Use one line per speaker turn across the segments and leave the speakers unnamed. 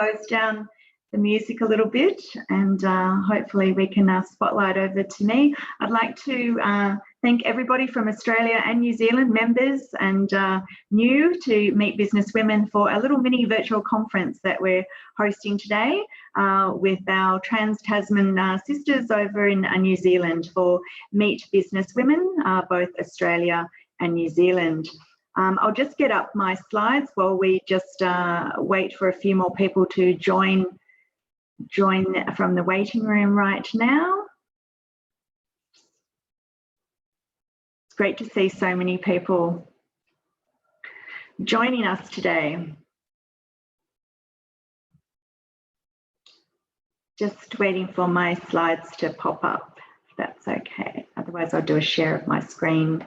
close down the music a little bit, and hopefully we can spotlight over to me. I'd like to thank everybody from Australia and New Zealand, members and new to Meet Business Women, for a little mini virtual conference that we're hosting today with our Trans-Tasman sisters over in New Zealand for Meet Business Women, both Australia and New Zealand. I'll just get up my slides while we just wait for a few more people to join from the waiting room right now. It's great to see so many people joining us today. Just waiting for my slides to pop up, if that's okay. Otherwise, I'll do a share of my screen.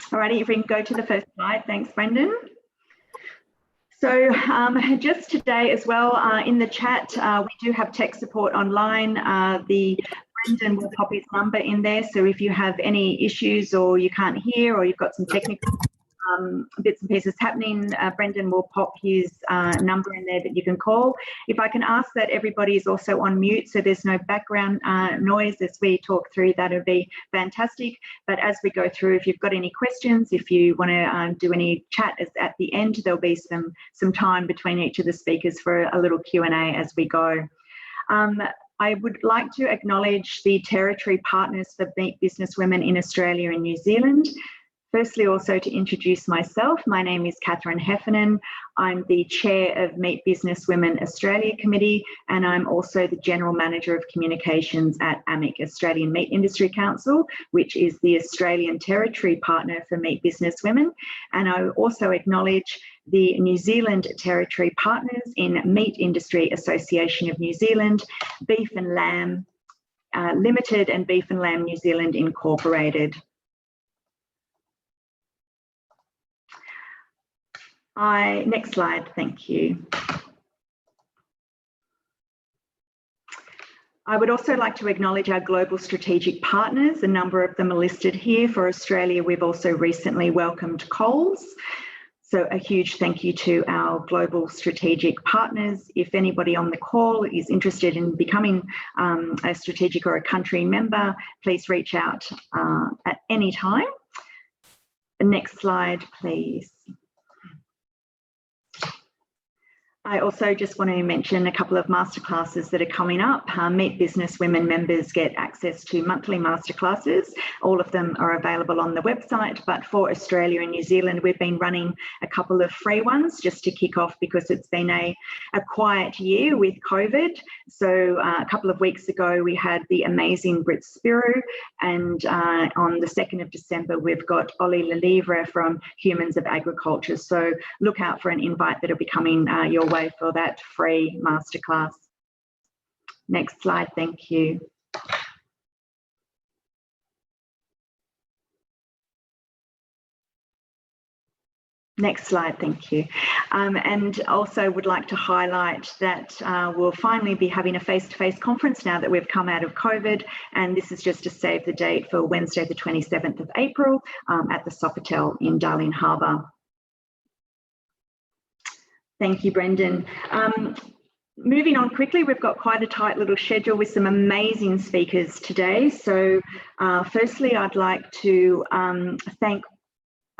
Alrighty, if we can go to the first slide. Thanks, Brendan. So just today as well, in the chat, we do have tech support online. Brendan will pop his number in there. So if you have any issues or you can't hear or you've got some technical bits and pieces happening, Brendan will pop his number in there that you can call. If I can ask that everybody is also on mute so there's no background noise as we talk through, that would be fantastic. But as we go through, if you've got any questions, if you want to do any chat at the end, there'll be some time between each of the speakers for a little Q&A as we go. I would like to acknowledge the territory partners for Meet Business Women in Australia and New Zealand. Firstly, also to introduce myself, my name is Catharine Heffernan. I'm the chair of Meet Business Women Australia Committee, and I'm also the General Manager of Communications at AMIC, Australian Meat Industry Council, which is the Australian territory partner for Meet Business Women. And I also acknowledge the New Zealand territory partners in Meat Industry Association of New Zealand, Beef and Lamb Limited and Beef and Lamb New Zealand Incorporated. Next slide, thank you. I would also like to acknowledge our global strategic partners. A number of them are listed here. For Australia, we've also recently welcomed Coles. So a huge thank you to our global strategic partners. If anybody on the call is interested in becoming a strategic or a country member, please reach out at any time. The next slide, please. I also just want to mention a couple of masterclasses that are coming up. Meet Business Women members get access to monthly masterclasses. All of them are available on the website, but for Australia and New Zealand, we've been running a couple of free ones just to kick off because it's been a quiet year with COVID. So a couple of weeks ago, we had the amazing Brit Spiro, and on the 2nd of December, we've got Ollie Lelivre from Humans of Agriculture. So look out for an invite that'll be coming your way for that free masterclass. Next slide, thank you. Next slide, thank you. And also would like to highlight that we'll finally be having a face-to-face conference now that we've come out of COVID, and this is just to save the date for Wednesday the 27th of April at the Sofitel in Darling Harbour. Thank you, Brendan. Moving on quickly, we've got quite a tight little schedule with some amazing speakers today. So firstly, I'd like to thank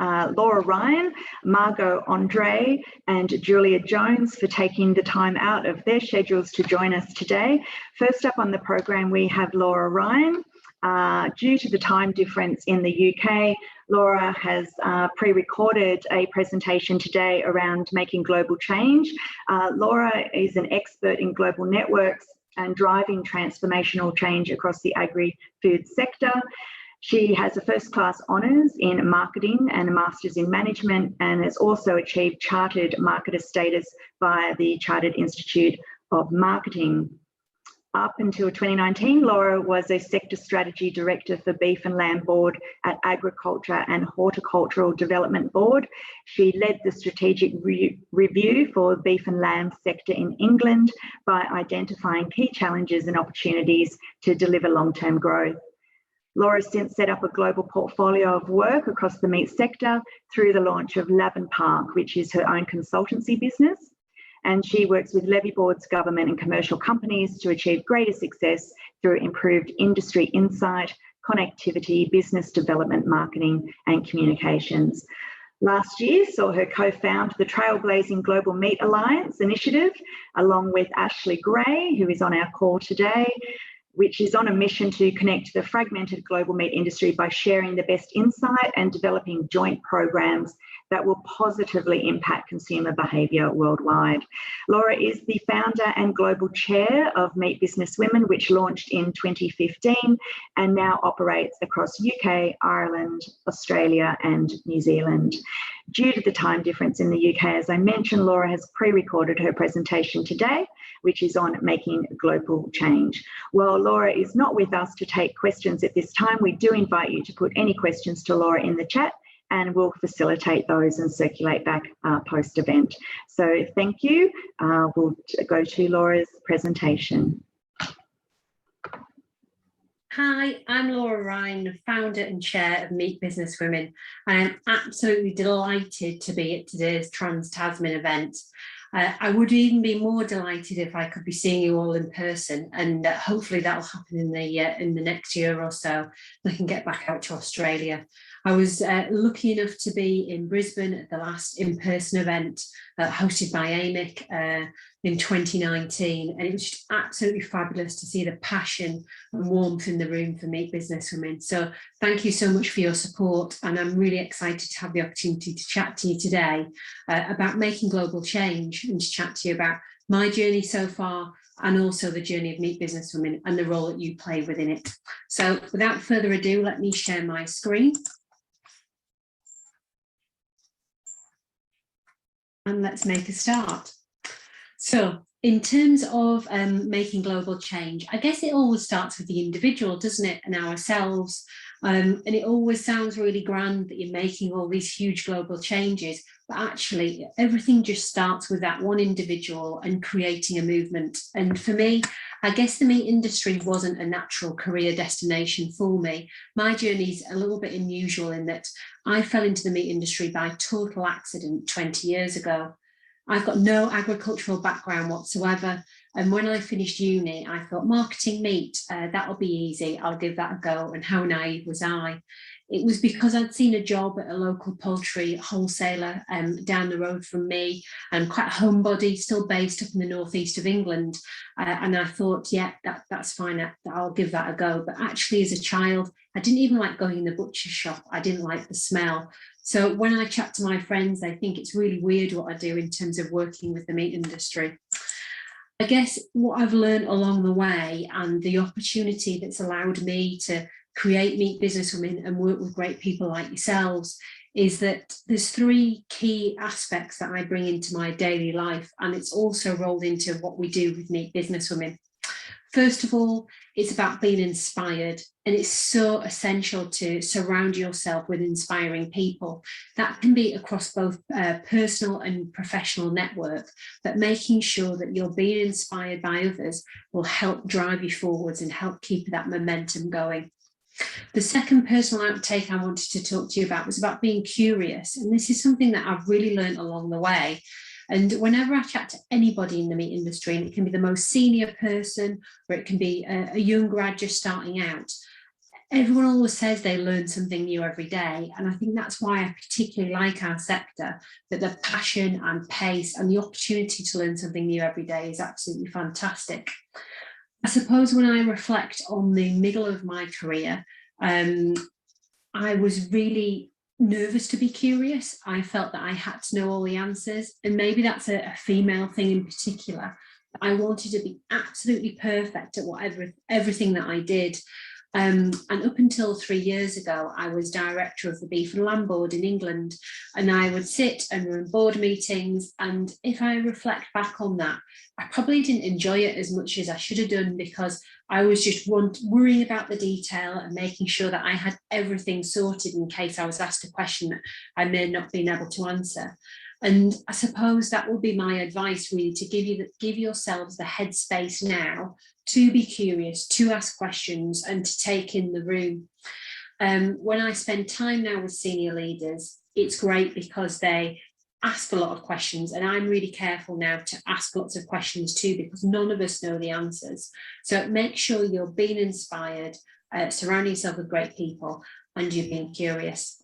Laura Ryan, Margot Andre and Julia Jones for taking the time out of their schedules to join us today. First up on the program, we have Laura Ryan. Due to the time difference in the UK, Laura has pre-recorded a presentation today around making global change. Laura is an expert in global networks and driving transformational change across the agri-food sector. She has a first-class honours in marketing and a master's in management, and has also achieved chartered marketer status via the Chartered Institute of Marketing. Up until 2019, Laura was a Sector Strategy Director for Beef and Lamb Board at Agriculture and Horticultural Development Board. She led the strategic review for the beef and lamb sector in England by identifying key challenges and opportunities to deliver long-term growth. Laura has since set up a global portfolio of work across the meat sector through the launch of Lab and Park, which is her own consultancy business. And she works with levy boards, government and commercial companies to achieve greater success through improved industry insight, connectivity, business development, marketing and communications. Last year saw her co-found the Trailblazing Global Meat Alliance initiative, along with Ashley Gray, who is on our call today, which is on a mission to connect the fragmented global meat industry by sharing the best insight and developing joint programs that will positively impact consumer behaviour worldwide. Laura is the founder and global chair of Meat Business Women, which launched in 2015 and now operates across UK, Ireland, Australia and New Zealand. Due to the time difference in the UK, as I mentioned, Laura has pre-recorded her presentation today, which is on making global change. While Laura is not with us to take questions at this time, we do invite you to put any questions to Laura in the chat, and we'll facilitate those and circulate back post-event. So thank you. We'll go to Laura's presentation.
Hi, I'm Laura Ryan, founder and chair of Meat Business Women. I am absolutely delighted to be at today's Trans-Tasman event. I would even be more delighted if I could be seeing you all in person, and hopefully that will happen in the next year or so. I can get back out to Australia. I was lucky enough to be in Brisbane at the last in-person event hosted by AMIC in 2019, and it was just absolutely fabulous to see the passion and warmth in the room for Meat Business Women. So thank you so much for your support, and I'm really excited to have the opportunity to chat to you today about making global change, and to chat to you about my journey so far, and also the journey of Meat Business Women and the role that you play within it. So without further ado, let me share my screen. And let's make a start. So in terms of making global change, I guess it always starts with the individual, doesn't it, and ourselves. And it always sounds really grand that you're making all these huge global changes, but actually everything just starts with that one individual and creating a movement. And for me, I guess the meat industry wasn't a natural career destination for me. My journey's a little bit unusual in that I fell into the meat industry by total accident 20 years ago. I've got no agricultural background whatsoever. And when I finished uni, I thought marketing meat, that'll be easy. I'll give that a go. And how naive was I? It was because I'd seen a job at a local poultry wholesaler down the road from me, and quite a homebody, still based up in the northeast of England. And I thought, yeah, that's fine. I'll give that a go. But actually, as a child, I didn't even like going in the butcher's shop. I didn't like the smell. So when I chat to my friends, they think it's really weird what I do in terms of working with the meat industry. I guess what I've learned along the way, and the opportunity that's allowed me to create Meat Business Women and work with great people like yourselves, is that there's three key aspects that I bring into my daily life, and it's also rolled into what we do with Meat Business Women. First of all, it's about being inspired, and it's so essential to surround yourself with inspiring people. That can be across both personal and professional network, but making sure that you're being inspired by others will help drive you forwards and help keep that momentum going. The second personal outtake I wanted to talk to you about was about being curious, and this is something that I've really learned along the way. And whenever I chat to anybody in the meat industry, and it can be the most senior person, or it can be a young grad just starting out, everyone always says they learn something new every day. And I think that's why I particularly like our sector, that the passion and pace and the opportunity to learn something new every day is absolutely fantastic. I suppose when I reflect on the middle of my career, I was really nervous to be curious. I felt that I had to know all the answers, and maybe that's a female thing in particular. I wanted to be absolutely perfect at everything that I did. And up until 3 years ago, I was director of the Beef and Lamb Board in England, and I would sit and run board meetings. And if I reflect back on that, I probably didn't enjoy it as much as I should have done, because I was just worrying about the detail and making sure that I had everything sorted in case I was asked a question that I may not have been able to answer. And I suppose that would be my advice, really, to give yourselves the headspace now to be curious, to ask questions and to take in the room. When I spend time now with senior leaders, it's great because they ask a lot of questions, and I'm really careful now to ask lots of questions too, because none of us know the answers. So make sure you're being inspired, surrounding yourself with great people, and you're being curious.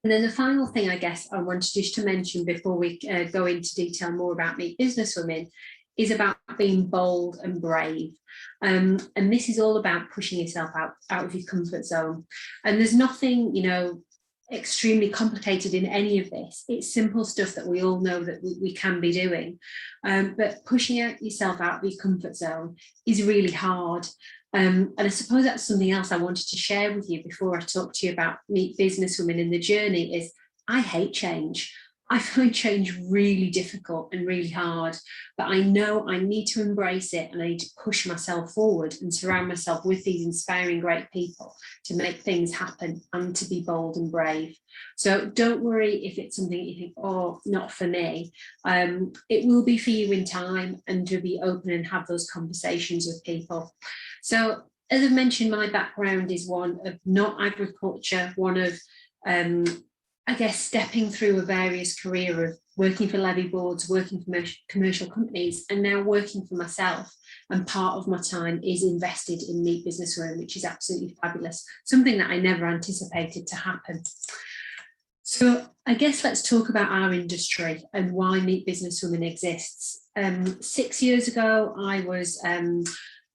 And then the final thing I guess I wanted just to mention before we go into detail more about Meet Business Women is about being bold and brave. And this is all about pushing yourself out of your comfort zone. And there's nothing, you know, extremely complicated in any of this. It's simple stuff that we all know that we can be doing. But pushing yourself out of your comfort zone is really hard. And I suppose that's something else I wanted to share with you before I talk to you about Meet Business Women in the journey is I hate change. I find change really difficult and really hard, but I know I need to embrace it and I need to push myself forward and surround myself with these inspiring, great people to make things happen and to be bold and brave. So don't worry if it's something you think, oh, not for me. It will be for you in time, and to be open and have those conversations with people. So as I've mentioned, my background is one of not agriculture, one of I guess stepping through a various career of working for levy boards, working for commercial companies, and now working for myself. And part of my time is invested in Meet Business Women, which is absolutely fabulous, something that I never anticipated to happen. So I guess let's talk about our industry and why Meet Business Women exists. 6 years ago, I was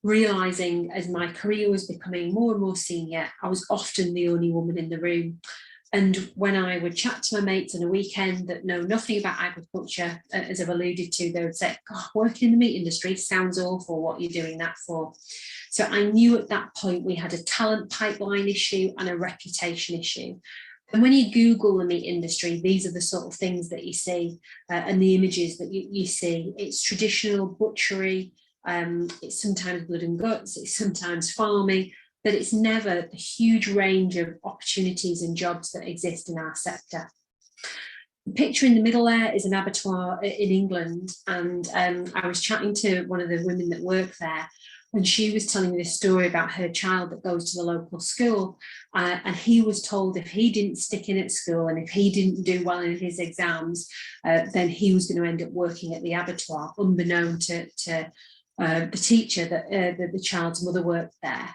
realising as my career was becoming more and more senior, I was often the only woman in the room. And when I would chat to my mates on a weekend that know nothing about agriculture, as I've alluded to, they would say, God, working in the meat industry sounds awful, what you're doing that for. So I knew at that point we had a talent pipeline issue and a reputation issue. And when you Google the meat industry, these are the sort of things that you see and the images that you see. It's traditional butchery, it's sometimes blood and guts, it's sometimes farming, but it's never the huge range of opportunities and jobs that exist in our sector. The picture in the middle there is an abattoir in England, and I was chatting to one of the women that work there, and she was telling me this story about her child that goes to the local school, and he was told if he didn't stick in at school and if he didn't do well in his exams, then he was going to end up working at the abattoir, unbeknown to the teacher that the child's mother worked there.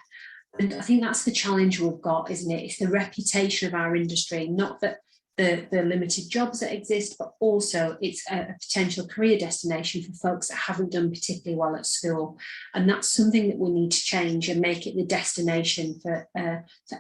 And I think that's the challenge we've got, isn't it? It's the reputation of our industry, not that the limited jobs that exist, but also it's a potential career destination for folks that haven't done particularly well at school. And that's something that we need to change and make it the destination for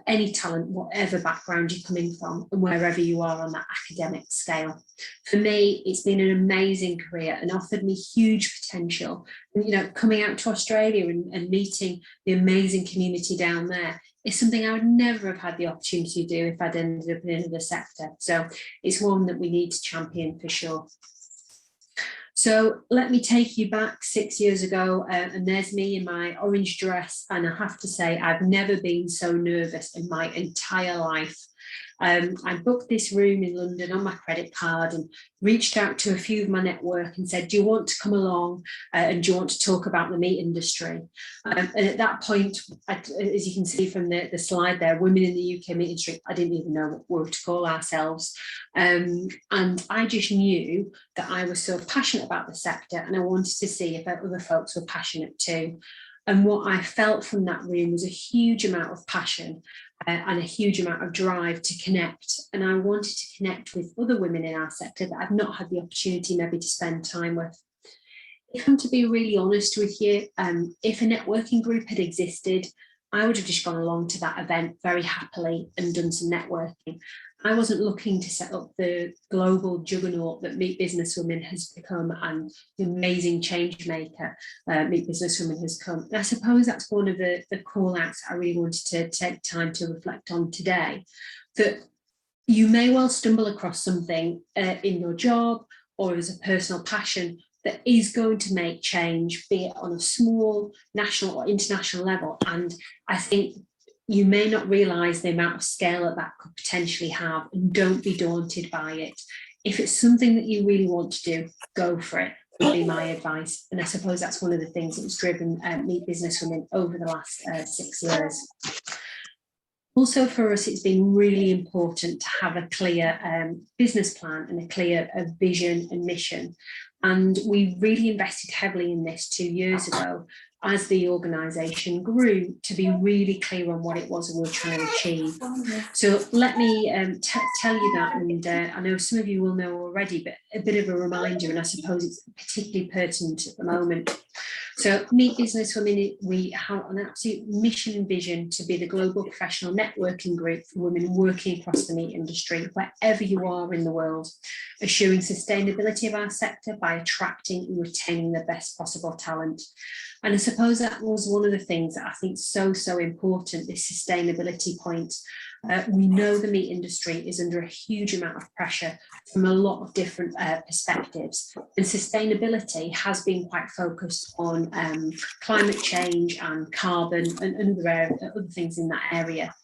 any talent, whatever background you're coming from and wherever you are on that academic scale. For me, it's been an amazing career and offered me huge potential. And, you know, coming out to Australia and meeting the amazing community down there is something I would never have had the opportunity to do if I'd ended up in another sector. So it's one that we need to champion for sure. So let me take you back 6 years ago, and there's me in my orange dress, and I have to say I've never been so nervous in my entire life. I booked this room in London on my credit card and reached out to a few of my network and said, do you want to come along and do you want to talk about the meat industry? And at that point, as you can see from the slide there, women in the UK meat industry, I didn't even know what we were to call ourselves. And I just knew that I was so passionate about the sector and I wanted to see if other folks were passionate too. And what I felt from that room was a huge amount of passion and a huge amount of drive to connect. And I wanted to connect with other women in our sector that I've not had the opportunity maybe to spend time with. If I'm to be really honest with you, if a networking group had existed, I would have just gone along to that event very happily and done some networking. I wasn't looking to set up the global juggernaut that Meet Business Women has become and the amazing change maker Meet Business Women has come. And I suppose that's one of the call outs I really wanted to take time to reflect on today, that you may well stumble across something in your job or as a personal passion, that is going to make change, be it on a small national or international level. And I think you may not realise the amount of scale that that could potentially have, and don't be daunted by it. If it's something that you really want to do, go for it, would be my advice. And I suppose that's one of the things that has driven Meet Businesswomen over the last 6 years. Also for us, it's been really important to have a clear business plan and a clear vision and mission. And we really invested heavily in this 2 years ago as the organisation grew, to be really clear on what it was we were trying to achieve. So let me tell you that, and I know some of you will know already, but a bit of a reminder, and I suppose it's particularly pertinent at the moment. So Meet Businesswomen, we have an absolute mission and vision to be the global professional networking group for women working across the meat industry, wherever you are in the world, assuring sustainability of our sector by attracting and retaining the best possible talent. And I suppose that was one of the things that I think is so important, this sustainability point. We know the meat industry is under a huge amount of pressure from a lot of different perspectives, and sustainability has been quite focused on climate change and carbon and other things in that area.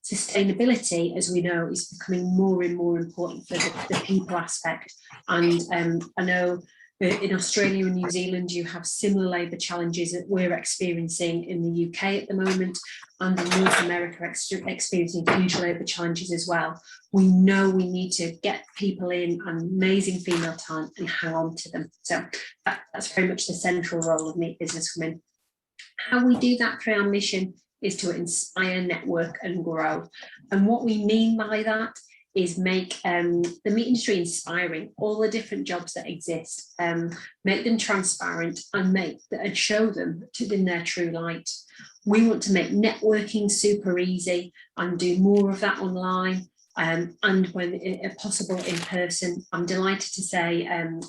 Sustainability, as we know, is becoming more and more important for the people aspect. And I know in Australia and New Zealand, you have similar labour challenges that we're experiencing in the UK at the moment, and in North America experiencing huge labour challenges as well. We know we need to get people in, amazing female talent, and hang on to them. So that's very much the central role of Meet Businesswomen. How we do that through our mission is to inspire, network and grow. And what we mean by that is make the meat industry inspiring, all the different jobs that exist, make them transparent and show them in their true light. We want to make networking super easy and do more of that online, and when possible in person. I'm delighted to say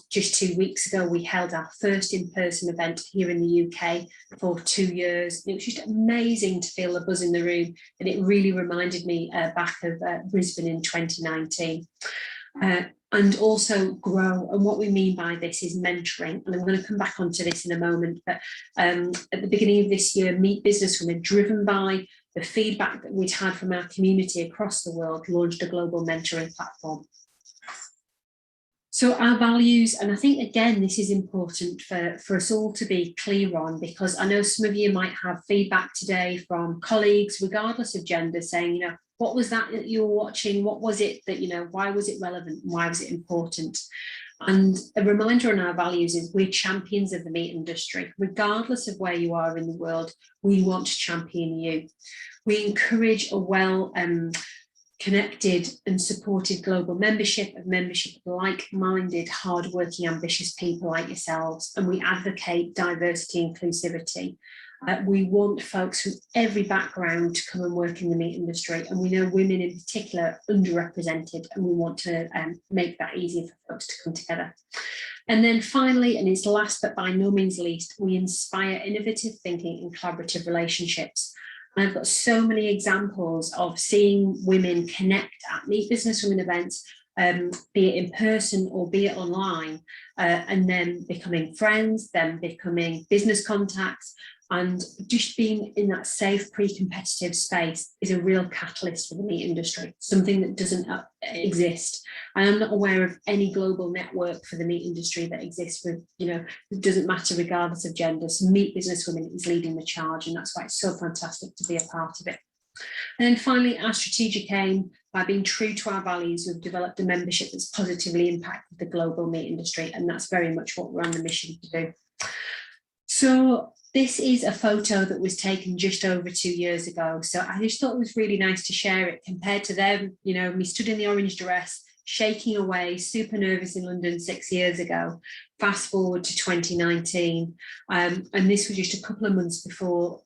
just 2 weeks ago we held our first in-person event here in the UK for 2 years. It was just amazing to feel the buzz in the room, and it really reminded me back of Brisbane in 2019. And also grow, and what we mean by this is mentoring, and I'm going to come back onto this in a moment, but at the beginning of this year, Meet Businesswomen, driven by the feedback that we'd had from our community across the world, launched a global mentoring platform. So our values, and I think again this is important for us all to be clear on, because I know some of you might have feedback today from colleagues regardless of gender saying, you know, what was that you were watching? What was it that, you know, why was it relevant? Why was it important? And a reminder on our values is we're champions of the meat industry. Regardless of where you are in the world, we want to champion you. We encourage a well connected and supported global membership of like-minded, hardworking, ambitious people like yourselves. And we advocate diversity and inclusivity. We want folks from every background to come and work in the meat industry, and we know women in particular are underrepresented, and we want to make that easy for folks to come together. And then finally, and it's last but by no means least, we inspire innovative thinking and collaborative relationships. And I've got so many examples of seeing women connect at Meet Businesswomen events, be it in person or be it online, and then becoming friends, then becoming business contacts. And just being in that safe pre-competitive space is a real catalyst for the meat industry, something that doesn't exist. And I'm not aware of any global network for the meat industry that exists with, you know, it doesn't matter regardless of gender. So Meet Businesswomen is leading the charge, and that's why it's so fantastic to be a part of it. And then finally, our strategic aim, by being true to our values, we've developed a membership that's positively impacted the global meat industry, and that's very much what we're on the mission to do. So this is a photo that was taken just over 2 years ago. So I just thought it was really nice to share it compared to them, you know, me stood in the orange dress, shaking away, super nervous in London 6 years ago. Fast forward to 2019. And this was just a couple of months before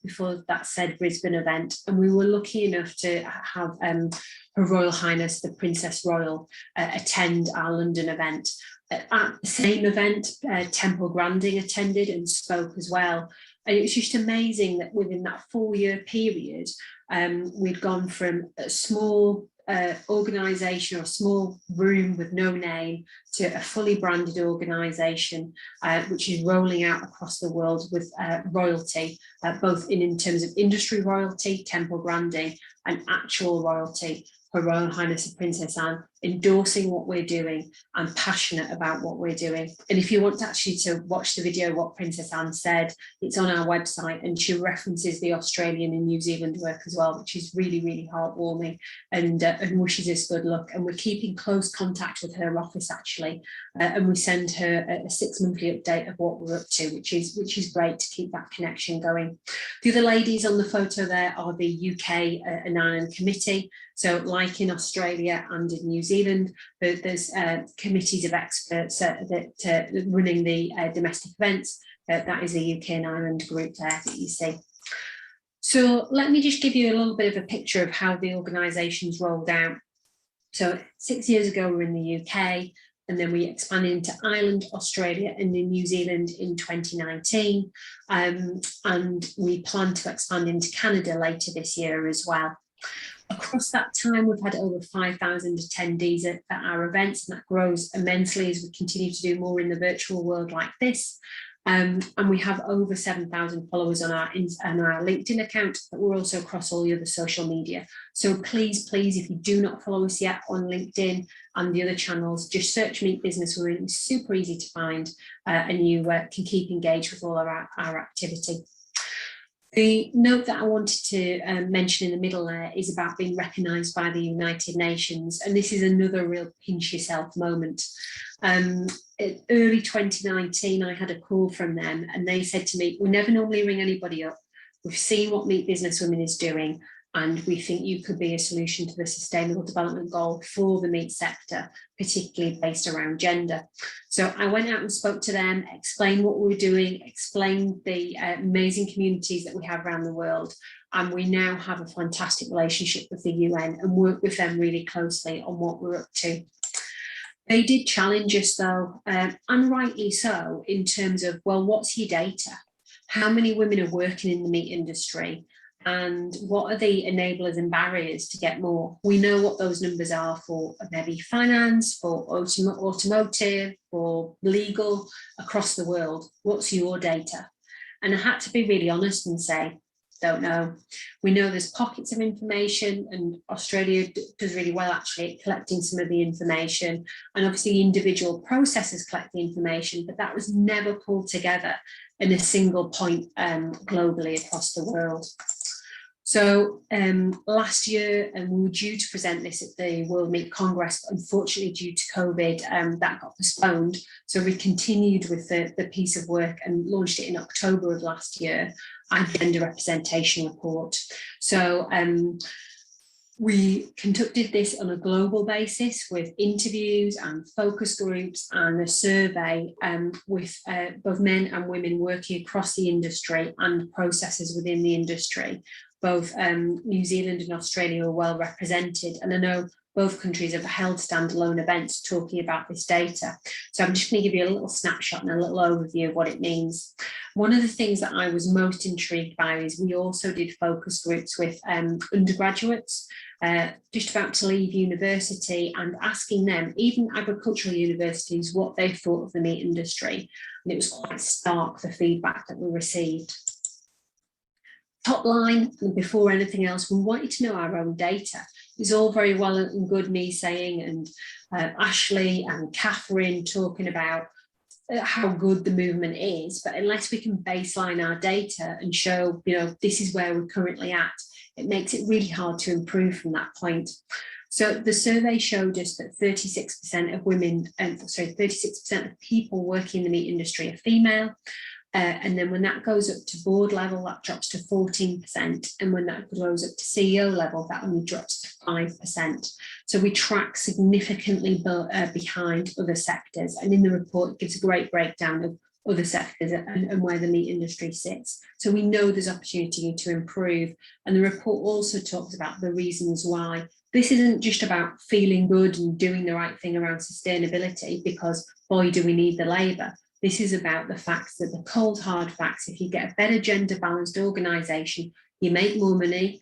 that said Brisbane event. And we were lucky enough to have Her Royal Highness, the Princess Royal, attend our London event. At the same event, Temple Grandin attended and spoke as well. And it was just amazing that within that 4 year period, we'd gone from a small organisation or a small room with no name to a fully branded organisation, which is rolling out across the world with royalty, both in terms of industry royalty, temple branding, and actual royalty. Her Royal Highness of Princess Anne, endorsing what we're doing and passionate about what we're doing. And if you want actually to watch the video, what Princess Anne said, it's on our website, and she references the Australian and New Zealand work as well, which is really, really heartwarming, and wishes us good luck. And we're keeping close contact with her office actually, and we send her a 6-monthly update of what we're up to, which is great to keep that connection going. The other ladies on the photo there are the UK and Ireland committee. So like in Australia and in New Zealand, there's committees of experts that running the domestic events. That is the UK and Ireland group there that you see. So let me just give you a little bit of a picture of how the organisation's rolled out. So 6 years ago, we were in the UK, and then we expanded into Ireland, Australia, and in New Zealand in 2019. And we plan to expand into Canada later this year as well. Across that time, we've had over 5,000 attendees at our events, and that grows immensely as we continue to do more in the virtual world like this. And we have over 7,000 followers on our LinkedIn account, but we're also across all the other social media. So please, if you do not follow us yet on LinkedIn and the other channels, just search Meet Business Women. It's super easy to find, and you can keep engaged with all of our activity. The note that I wanted to mention in the middle there is about being recognised by the United Nations, and this is another real pinch yourself moment. Early 2019, I had a call from them, and they said to me, "We never normally ring anybody up. We've seen what Meet Business Women is doing, and we think you could be a solution to the Sustainable Development Goal for the meat sector, particularly based around gender." So I went out and spoke to them, explained what we were doing, explained the amazing communities that we have around the world, and we now have a fantastic relationship with the UN and work with them really closely on what we're up to. They did challenge us though, and rightly so, in terms of, well, what's your data? How many women are working in the meat industry? And what are the enablers and barriers to get more? We know what those numbers are for maybe finance, for automotive, for legal, across the world. What's your data? And I had to be really honest and say, don't know. We know there's pockets of information, and Australia does really well actually at collecting some of the information, and obviously individual processors collect the information, but that was never pulled together in a single point globally across the world. So last year, we were due to present this at the World Meat Congress, but unfortunately due to COVID, that got postponed. So we continued with the piece of work and launched it in October of last year, our gender representation report. So we conducted this on a global basis with interviews and focus groups and a survey with both men and women working across the industry and processes within the industry. Both New Zealand and Australia are well represented, and I know both countries have held standalone events talking about this data. So I'm just going to give you a little snapshot and a little overview of what it means. One of the things that I was most intrigued by is we also did focus groups with undergraduates just about to leave university, and asking them, even agricultural universities, what they thought of the meat industry. And it was quite stark, the feedback that we received. Top line, and before anything else, we wanted to know our own data. It's all very well and good me saying, and Ashley and Catharine talking about how good the movement is, but unless we can baseline our data and show, this is where we're currently at, it makes it really hard to improve from that point. So the survey showed us that 36% of women, 36% of people working in the meat industry are female. And then when that goes up to board level, that drops to 14%. And when that goes up to CEO level, that only drops to 5%. So we track significantly behind other sectors. And in the report, it gives a great breakdown of other sectors and where the meat industry sits. So we know there's opportunity to improve. And the report also talks about the reasons why. This isn't just about feeling good and doing the right thing around sustainability, because boy, do we need the labour. This is about the facts, that the cold hard facts, if you get a better gender balanced organisation, you make more money,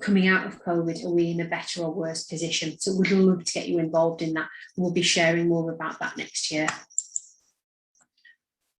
coming out of COVID, are we in a better or worse position? So we'd love to get you involved in that. We'll be sharing more about that next year.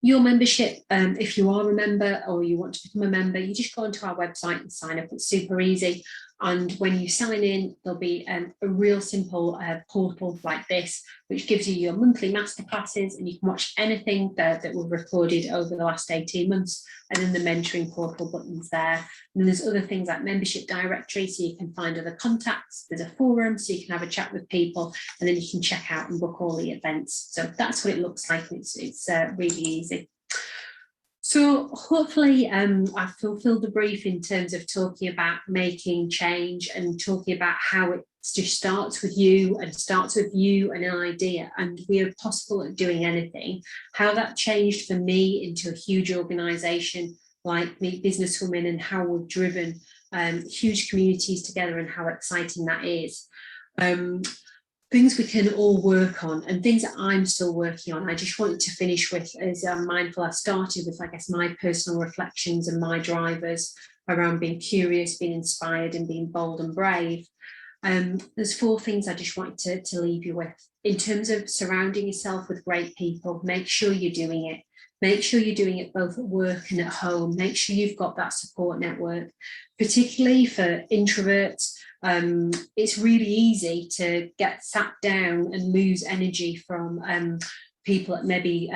Your membership, if you are a member or you want to become a member, you just go onto our website and sign up. It's super easy. And when you sign in, there'll be a real simple portal like this, which gives you your monthly masterclasses, and you can watch anything that we've recorded over the last 18 months, and then the mentoring portal buttons there. And then there's other things like membership directory, so you can find other contacts. There's a forum, so you can have a chat with people, and then you can check out and book all the events. So that's what it looks like. It's really easy. So hopefully I've fulfilled the brief in terms of talking about making change and talking about how it just starts with you and an idea, and we are possible at doing anything. How that changed for me into a huge organisation like Meet Businesswomen, and how we've driven huge communities together, and how exciting that is. Things we can all work on, and things that I'm still working on. I just wanted to finish with, as I'm mindful, I started with, I guess, my personal reflections and my drivers around being curious, being inspired, and being bold and brave. There's 4 things I just wanted to leave you with. In terms of surrounding yourself with great people, make sure you're doing it. Make sure you're doing it both at work and at home. Make sure you've got that support network, particularly for introverts. It's really easy to get sat down and lose energy from people that maybe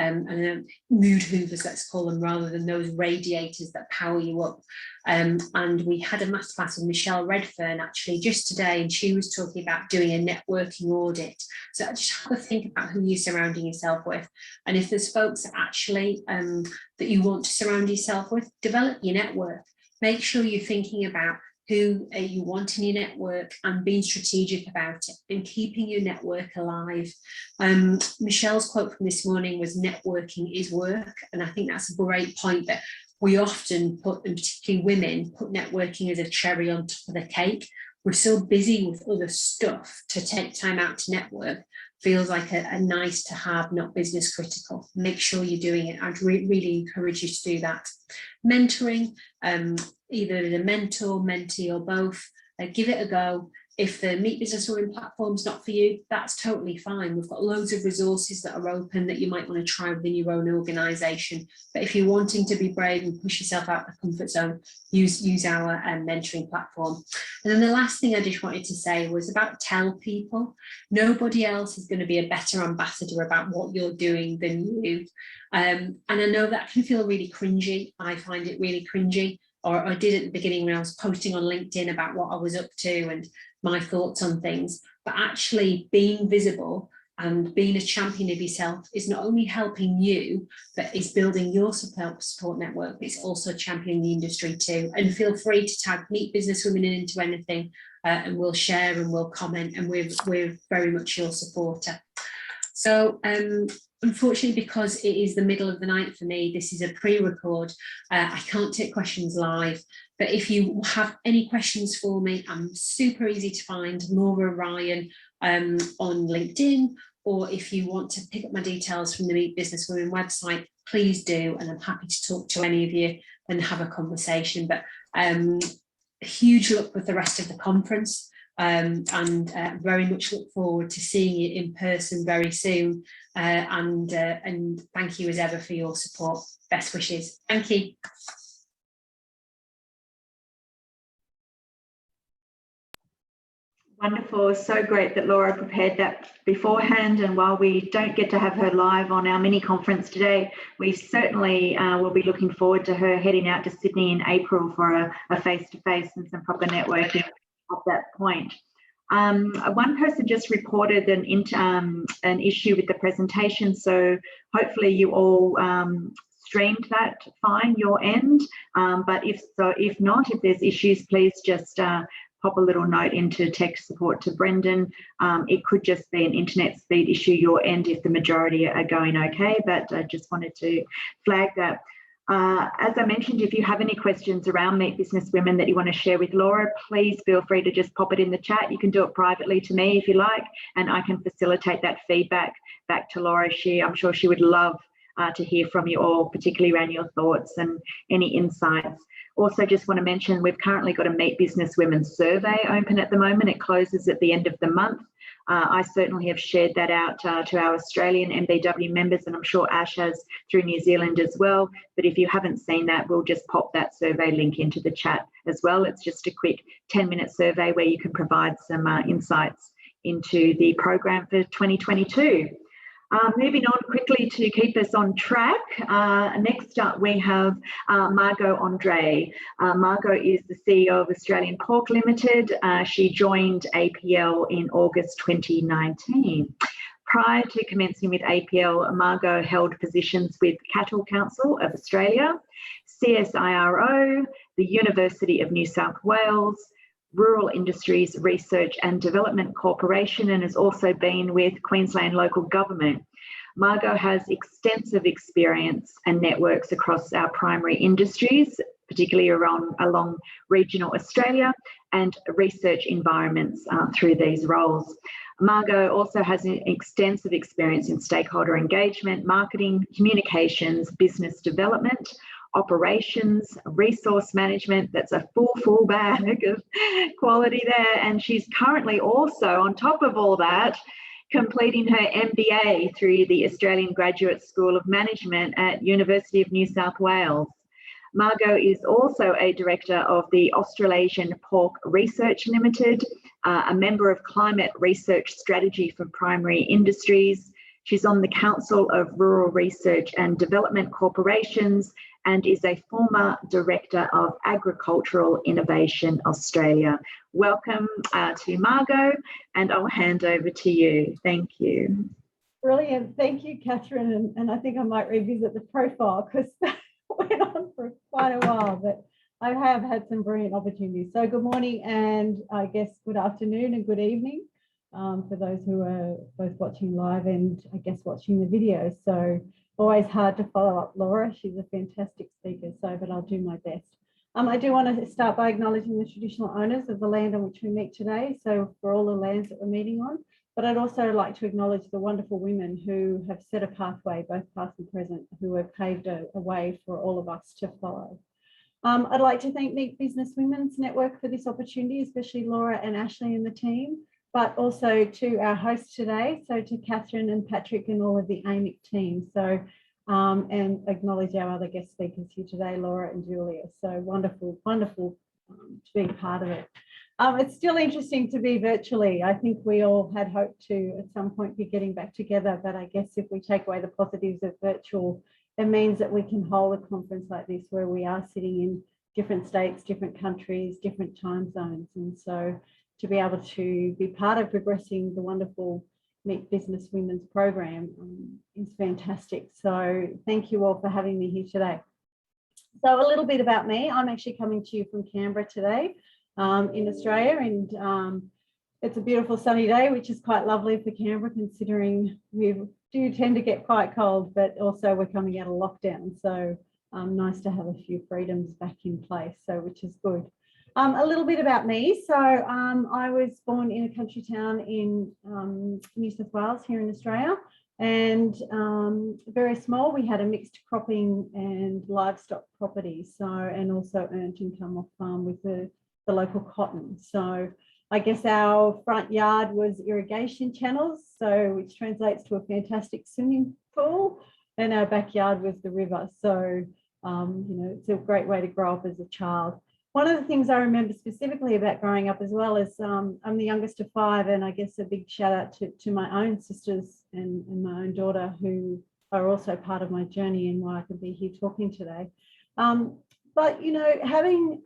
mood hoovers, let's call them, rather than those radiators that power you up. And we had a masterclass with Michelle Redfern actually just today, and she was talking about doing a networking audit. So just have a think about who you're surrounding yourself with, and if there's folks that actually that you want to surround yourself with, develop your network. Make sure you're thinking about who you want in your network and being strategic about it and keeping your network alive. Michelle's quote from this morning was, networking is work. And I think that's a great point, that we often put, and particularly women, put networking as a cherry on top of the cake. We're so busy with other stuff, to take time out to network feels like a nice to have, not business critical. Make sure you're doing it. I'd really encourage you to do that. Mentoring, either as a mentor, mentee, or both, give it a go. If the Meet Businesswomen platform's not for you, that's totally fine. We've got loads of resources that are open that you might want to try within your own organisation. But if you're wanting to be brave and push yourself out of the comfort zone, use our mentoring platform. And then the last thing I just wanted to say was about tell people. Nobody else is going to be a better ambassador about what you're doing than you. And I know that can feel really cringy. I find it really cringy. Or I did at the beginning when I was posting on LinkedIn about what I was up to and my thoughts on things. But actually being visible and being a champion of yourself is not only helping you, but is building your support network. It's also championing the industry too. And feel free to tag Meet Businesswomen into anything, and we'll share and we'll comment, and we're very much your supporter. So unfortunately, because it is the middle of the night for me, this is a pre-record. I can't take questions live, but if you have any questions for me, I'm super easy to find, Laura Ryan on LinkedIn, or if you want to pick up my details from the Meet Businesswomen website, please do, and I'm happy to talk to any of you and have a conversation. But huge luck with the rest of the conference. And very much look forward to seeing you in person very soon, and thank you as ever for your support. Best wishes. Thank you.
Wonderful. So great that Laura prepared that beforehand, and while we don't get to have her live on our mini conference today, we certainly will be looking forward to her heading out to Sydney in April for a face-to-face and some proper networking at that point. One person just reported an issue with the presentation, so hopefully you all streamed that fine your end, but if not, if there's issues, please just pop a little note into tech support to Brendan. It could just be an internet speed issue your end if the majority are going okay, but I just wanted to flag that. As I mentioned, if you have any questions around Meet Businesswomen that you want to share with Laura, please feel free to just pop it in the chat. You can do it privately to me if you like, and I can facilitate that feedback back to Laura. I'm sure she would love to hear from you all, particularly around your thoughts and any insights. Also, just want to mention we've currently got a Meet Business Women survey open at the moment. It closes at the end of the month. I certainly have shared that out to our Australian MBW members, and I'm sure Ash has through New Zealand as well. But if you haven't seen that, we'll just pop that survey link into the chat as well. It's just a quick 10-minute survey where you can provide some insights into the program for 2022. Moving on quickly to keep us on track, next up we have Margot Andre. Margot is the CEO of Australian Pork Limited. She joined APL in August 2019. Prior to commencing with APL, Margot held positions with Cattle Council of Australia, CSIRO, the University of New South Wales, Rural Industries Research and Development Corporation, and has also been with Queensland Local Government. Margot has extensive experience and networks across our primary industries, particularly along regional Australia and research environments through these roles. Margot also has an extensive experience in stakeholder engagement, marketing, communications, business development, operations, resource management. That's a full bag of quality there. And she's currently also, on top of all that, completing her MBA through the Australian Graduate School of Management at University of New South Wales. Margot is also a director of the Australasian Pork Research Limited, a member of Climate Research Strategy for Primary Industries. She's on the Council of Rural Research and Development Corporations and is a former Director of Agricultural Innovation Australia. Welcome to Margot, and I'll hand over to you. Thank you.
Brilliant. Thank you, Catherine. And I think I might revisit the profile because that went on for quite a while, but I have had some brilliant opportunities. So good morning and I guess good afternoon and good evening for those who are both watching live and I guess watching the video. So always hard to follow up Laura. She's a fantastic speaker, but I'll do my best. I do want to start by acknowledging the traditional owners of the land on which we meet today. So for all the lands that we're meeting on, but I'd also like to acknowledge the wonderful women who have set a pathway, both past and present, who have paved a way for all of us to follow. I'd like to thank Meet Business Women's Network for this opportunity, especially Laura and Ashley and the team, but also to our hosts today, so to Catharine and Patrick and all of the AMIC team. So, and acknowledge our other guest speakers here today, Laura and Julia. So wonderful to be part of it. It's still interesting to be virtually. I think we all had hoped to at some point be getting back together, but I guess if we take away the positives of virtual, it means that we can hold a conference like this where we are sitting in different states, different countries, different time zones. And so to be able to be part of progressing the wonderful Meet Business Women's program is fantastic. So thank you all for having me here today. So a little bit about me. I'm actually coming to you from Canberra today in Australia, and it's a beautiful sunny day, which is quite lovely for Canberra considering we do tend to get quite cold, but also we're coming out of lockdown. So nice to have a few freedoms back in place, so which is good. A little bit about me. So I was born in a country town in New South Wales here in Australia, and very small. We had a mixed cropping and livestock property, so and also earned income off farm with the local cotton. So I guess our front yard was irrigation channels, so which translates to a fantastic swimming pool, and our backyard was the river. So you know, it's a great way to grow up as a child. One of the things I remember specifically about growing up as well is I'm the youngest of 5, and I guess a big shout out to my own sisters and my own daughter who are also part of my journey and why I could be here talking today. But, you know, having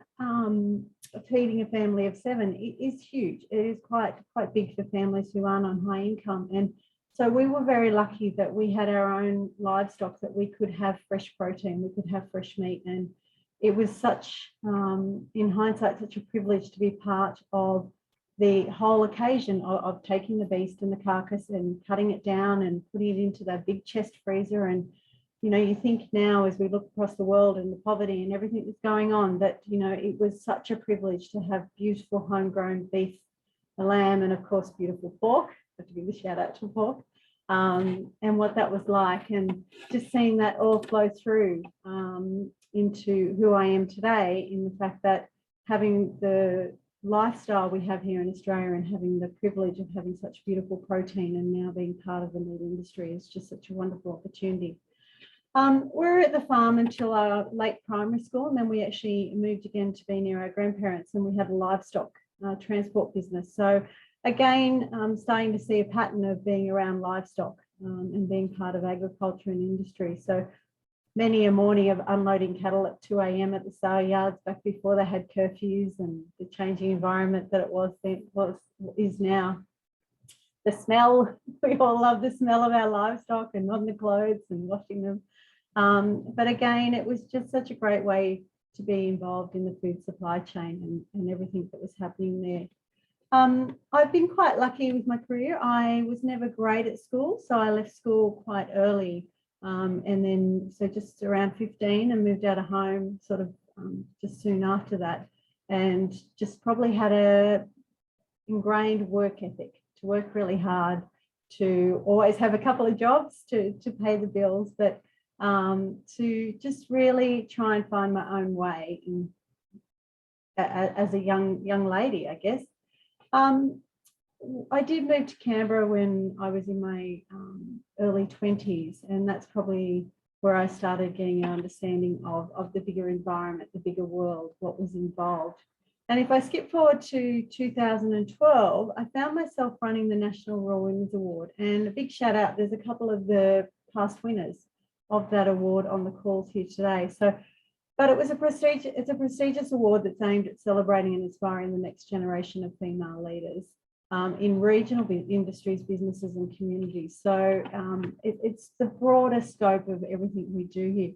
feeding a family of 7 is huge. It is quite big for families who aren't on high income. And so we were very lucky that we had our own livestock, that we could have fresh protein, we could have fresh meat. And it was such, in hindsight, such a privilege to be part of the whole occasion of taking the beast and the carcass and cutting it down and putting it into that big chest freezer. And, you know, you think now as we look across the world and the poverty and everything that's going on, that, you know, it was such a privilege to have beautiful homegrown beef, lamb, and of course, beautiful pork. I have to give a shout out to pork. and what that was like, and just seeing that all flow through into who I am today, in the fact that having the lifestyle we have here in Australia and having the privilege of having such beautiful protein and now being part of the meat industry is just such a wonderful opportunity. We were at the farm until our late primary school, and then we actually moved again to be near our grandparents, and we had a livestock transport business. So again, starting to see a pattern of being around livestock and being part of agriculture and industry. So many a morning of unloading cattle at 2 a.m. at the sale yards back before they had curfews, and the changing environment that it was then is now. The smell, we all love the smell of our livestock and on the clothes and washing them. But again, it was just such a great way to be involved in the food supply chain and everything that was happening there. I've been quite lucky with my career. I was never great at school, so I left school quite early. And then, so just around 15, and moved out of home sort of just soon after that, and just probably had a ingrained work ethic, to work really hard, to always have a couple of jobs to pay the bills, but to just really try and find my own way as a young lady, I guess. I did move to Canberra when I was in my early 20s, and that's probably where I started getting an understanding of the bigger environment, the bigger world, what was involved. And if I skip forward to 2012, I found myself running the National Rural Women's Award, and a big shout out, there's a couple of the past winners of that award on the calls here today. So, but it's a prestigious award that's aimed at celebrating and inspiring the next generation of female leaders in regional industries, businesses and communities. So it's the broader scope of everything we do here.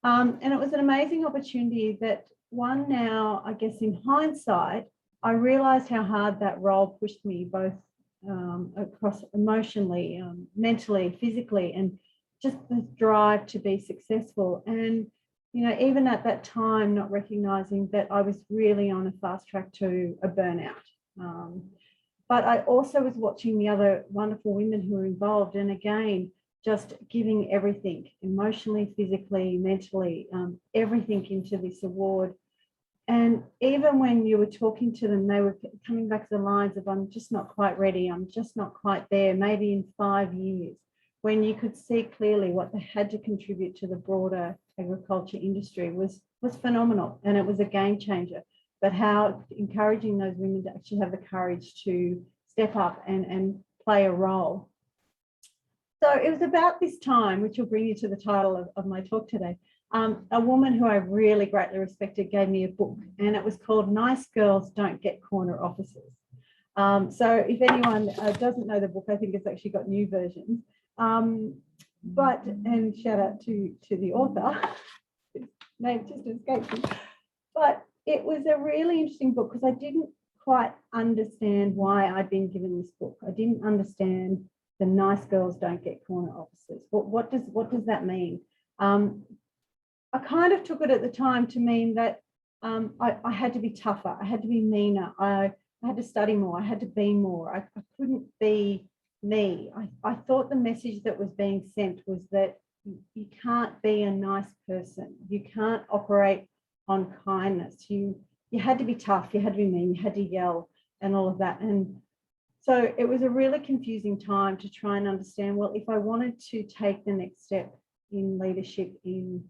And it was an amazing opportunity that one now, I guess in hindsight, I realised how hard that role pushed me, both across emotionally, mentally, physically, and just the drive to be successful. And, you know, even at that time, not recognising that I was really on a fast track to a burnout. But I also was watching the other wonderful women who were involved, and again, just giving everything, emotionally, physically, mentally, everything into this award. And even when you were talking to them, they were coming back to the lines of, I'm just not quite ready, I'm just not quite there, maybe in 5 years, when you could see clearly what they had to contribute to the broader agriculture industry was phenomenal, and it was a game changer. But how encouraging those women to actually have the courage to step up and play a role. So it was about this time, which will bring you to the title of my talk today. A woman who I really greatly respected gave me a book, and it was called Nice Girls Don't Get Corner Offices. So if anyone doesn't know the book, I think it's actually got new versions. And shout out to the author, his name just escaped me. But it was a really interesting book because I didn't quite understand why I'd been given this book. I didn't understand the nice girls don't get corner offices. What does that mean? I kind of took it at the time to mean that I had to be tougher, I had to be meaner, I had to study more, I had to be more. I couldn't be me. I thought the message that was being sent was that you can't be a nice person. You can't operate on kindness. You had to be tough, you had to be mean, you had to yell and all of that. And so it was a really confusing time to try and understand, well, if I wanted to take the next step in leadership, in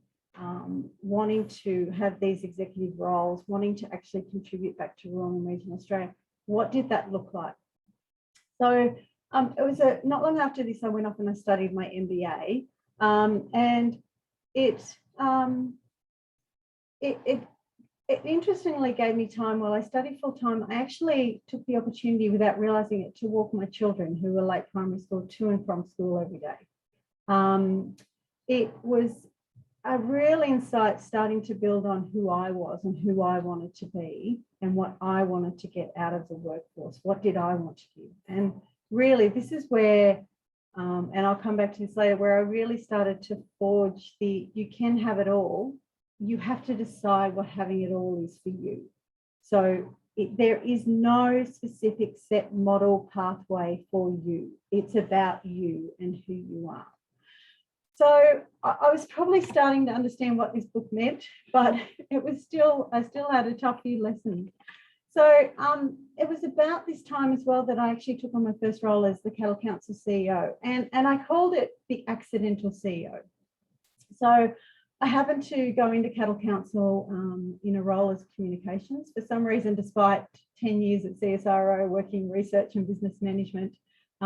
wanting to have these executive roles, wanting to actually contribute back to rural and regional Australia, what did that look like? So it was not long after this, I went off and I studied my MBA, and it interestingly gave me time while I studied full time. I actually took the opportunity, without realising it, to walk my children who were late primary school to and from school every day. It was a real insight starting to build on who I was and who I wanted to be and what I wanted to get out of the workforce. What did I want to give? And really, this is where, and I'll come back to this later, where I really started to forge you can have it all. You have to decide what having it all is for you. So there is no specific set model pathway for you. It's about you and who you are. So I was probably starting to understand what this book meant, but I still had a tough few lessons. So it was about this time as well that I actually took on my first role as the Cattle Council CEO, and I called it the accidental CEO. So I happened to go into Cattle Council in a role as communications. For some reason, despite 10 years at CSIRO working research and business management,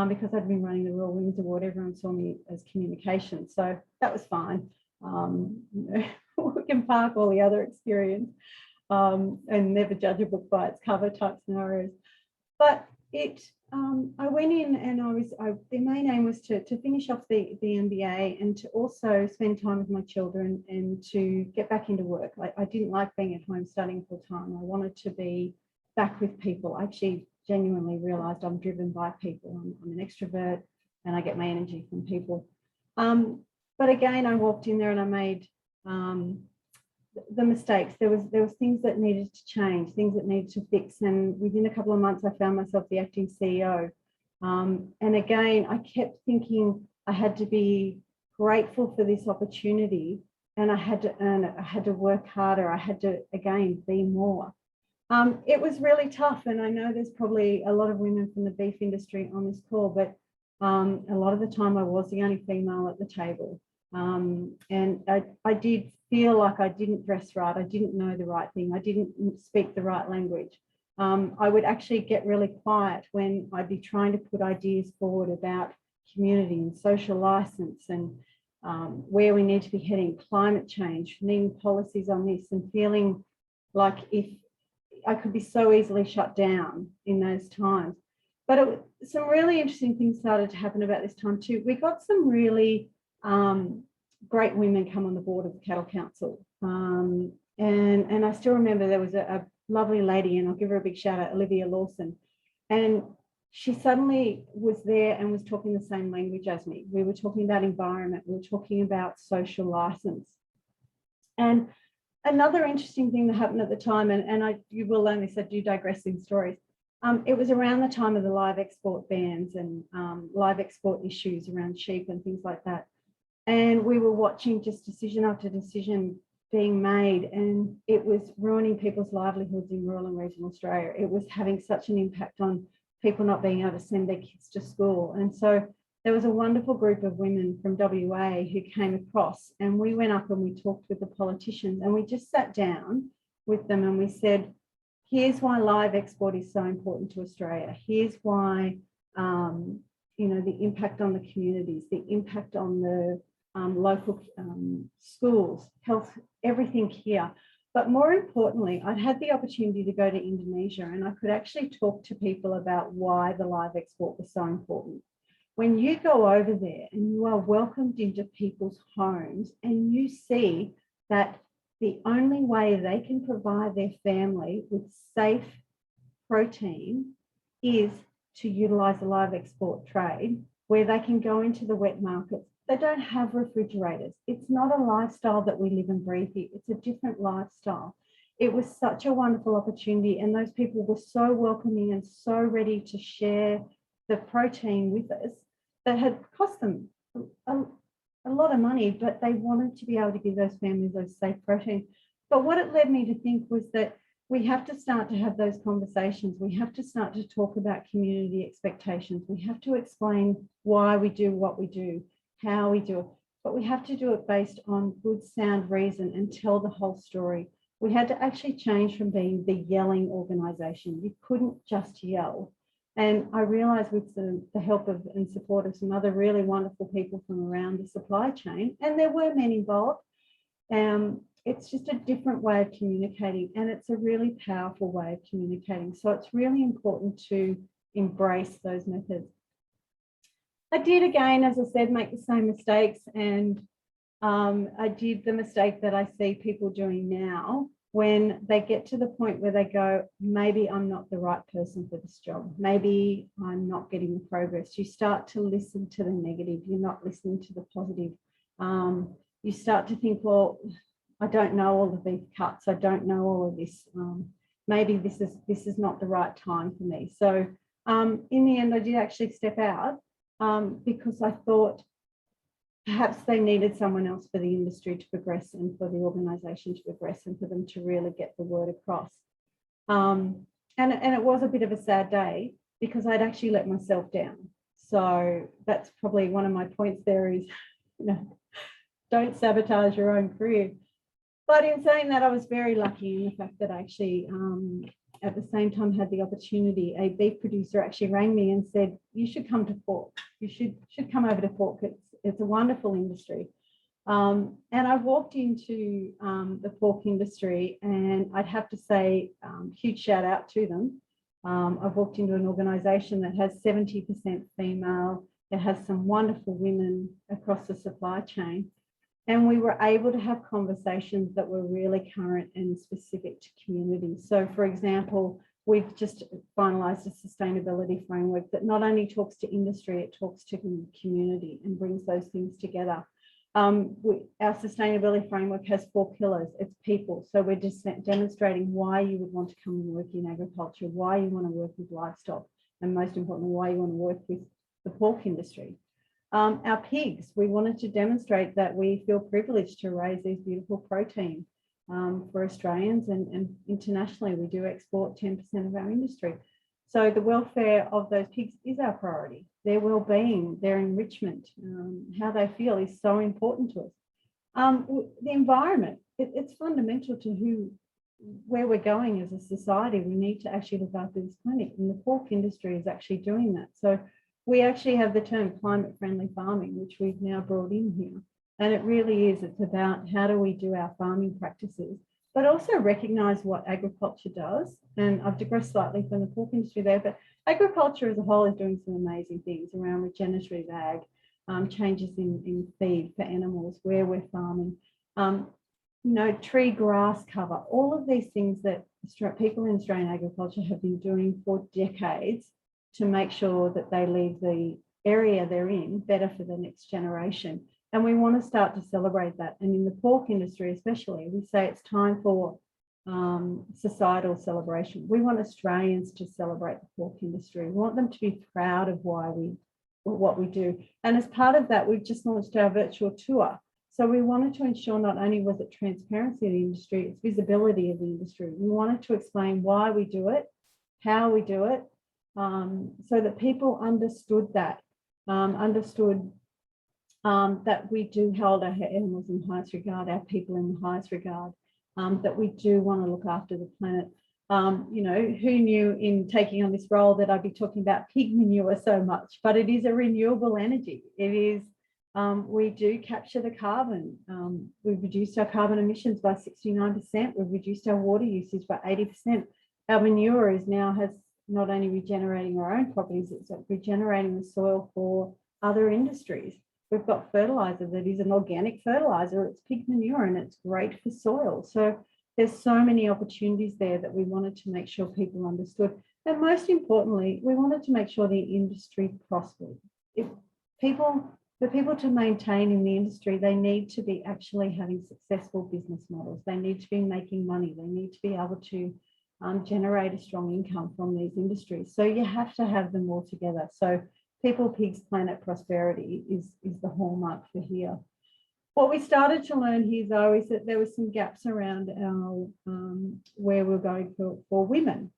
because I'd been running the Royal Women's Award, everyone saw me as communications. So that was fine. We can park all the other experience and never judge a book by its cover type scenarios. But I went in and the main aim was to finish off the MBA and to also spend time with my children and to get back into work. I didn't like being at home studying full time. I wanted to be back with people. I actually genuinely realised I'm driven by people. I'm an extrovert and I get my energy from people. But again, I walked in there and I made the mistakes. There was things that needed to change, things that needed to fix. And within a couple of months, I found myself the acting CEO. And again, I kept thinking I had to be grateful for this opportunity and I had to earn it. I had to work harder. I had to, again, be more. It was really tough. And I know there's probably a lot of women from the beef industry on this call, but a lot of the time I was the only female at the table. And I did feel like I didn't dress right. I didn't know the right thing. I didn't speak the right language. I would actually get really quiet when I'd be trying to put ideas forward about community and social license and where we need to be heading, climate change, needing policies on this, and feeling like if I could be so easily shut down in those times. But some really interesting things started to happen about this time too. We got some really great women come on the board of the Cattle Council. And I still remember there was a lovely lady, and I'll give her a big shout out, Olivia Lawson. And she suddenly was there and was talking the same language as me. We were talking about environment, we were talking about social license. And another interesting thing that happened at the time, and you will learn this, I do digress in stories. It was around the time of the live export bans and live export issues around sheep and things like that. And we were watching just decision after decision being made, and it was ruining people's livelihoods in rural and regional Australia. It was having such an impact on people not being able to send their kids to school. And so there was a wonderful group of women from WA who came across, and we went up and we talked with the politicians, and we just sat down with them and we said, here's why live export is so important to Australia. Here's why, the impact on the communities, the impact on the local schools, health, everything here. But more importantly, I'd had the opportunity to go to Indonesia, and I could actually talk to people about why the live export was so important. When you go over there and you are welcomed into people's homes and you see that the only way they can provide their family with safe protein is to utilise the live export trade, where they can go into the wet markets. They don't have refrigerators. It's not a lifestyle that we live and breathe here. It's a different lifestyle. It was such a wonderful opportunity, and those people were so welcoming and so ready to share the protein with us that had cost them a lot of money, but they wanted to be able to give those families those safe protein. But what it led me to think was that we have to start to have those conversations. We have to start to talk about community expectations. We have to explain why we do what we do, how we do it, but we have to do it based on good, sound reason and tell the whole story. We had to actually change from being the yelling organisation. You couldn't just yell. And I realised with the help of and support of some other really wonderful people from around the supply chain, and there were men involved, it's just a different way of communicating, and it's a really powerful way of communicating. So it's really important to embrace those methods. I did, again, as I said, make the same mistakes, and I did the mistake that I see people doing now when they get to the point where they go, maybe I'm not the right person for this job. Maybe I'm not getting the progress. You start to listen to the negative. You're not listening to the positive. You start to think, well, I don't know all the beef cuts. I don't know all of this. maybe this is not the right time for me. So in the end, I did actually step out because I thought perhaps they needed someone else for the industry to progress and for the organisation to progress and for them to really get the word across. And it was a bit of a sad day because I'd actually let myself down. So that's probably one of my points there is, don't sabotage your own career. But in saying that, I was very lucky in the fact that I actually, at the same time, had the opportunity. A beef producer actually rang me and said, you should come to pork. You should come over to pork. It's a wonderful industry. And I walked into the pork industry, and I'd have to say, huge shout out to them. I've walked into an organisation that has 70% female. It has some wonderful women across the supply chain. And we were able to have conversations that were really current and specific to community. So, for example, we've just finalised a sustainability framework that not only talks to industry, it talks to community and brings those things together. Our sustainability framework has 4 pillars. It's people. So we're just demonstrating why you would want to come and work in agriculture, why you want to work with livestock, and most importantly, why you want to work with the pork industry. Our pigs, we wanted to demonstrate that we feel privileged to raise these beautiful protein for Australians, and internationally we do export 10% of our industry. So the welfare of those pigs is our priority. Their well-being, their enrichment, how they feel is so important to us. The environment, it's fundamental to where we're going as a society. We need to actually look after this planet, and the pork industry is actually doing that. So we actually have the term climate-friendly farming, which we've now brought in here. And it really is, it's about how do we do our farming practices, but also recognise what agriculture does. And I've digressed slightly from the pork industry there, but agriculture as a whole is doing some amazing things around regenerative ag, changes in feed for animals, where we're farming, tree grass cover, all of these things that people in Australian agriculture have been doing for decades to make sure that they leave the area they're in better for the next generation. And we want to start to celebrate that. And in the pork industry especially, we say it's time for societal celebration. We want Australians to celebrate the pork industry. We want them to be proud of what we do. And as part of that, we've just launched our virtual tour. So we wanted to ensure not only was it transparency of the industry, it's visibility of the industry. We wanted to explain why we do it, how we do it, so that people understood that, that we do hold our animals in the highest regard, our people in the highest regard, that we do want to look after the planet. Who knew in taking on this role that I'd be talking about pig manure so much, but it is a renewable energy. It is, we do capture the carbon. We've reduced our carbon emissions by 69%. We've reduced our water usage by 80%. Our manure is now has not only regenerating our own properties, it's regenerating the soil for other industries. We've got fertilizer that is an organic fertilizer. It's pig manure and it's great for soil. So there's so many opportunities there that we wanted to make sure people understood. And most importantly, we wanted to make sure the industry prospered. For people to maintain in the industry, they need to be actually having successful business models. They need to be making money. They need to be able to generate a strong income from these industries. So you have to have them all together. So people, pigs, planet, prosperity is the hallmark for here. What we started to learn here, though, is that there were some gaps around our where we're going for women.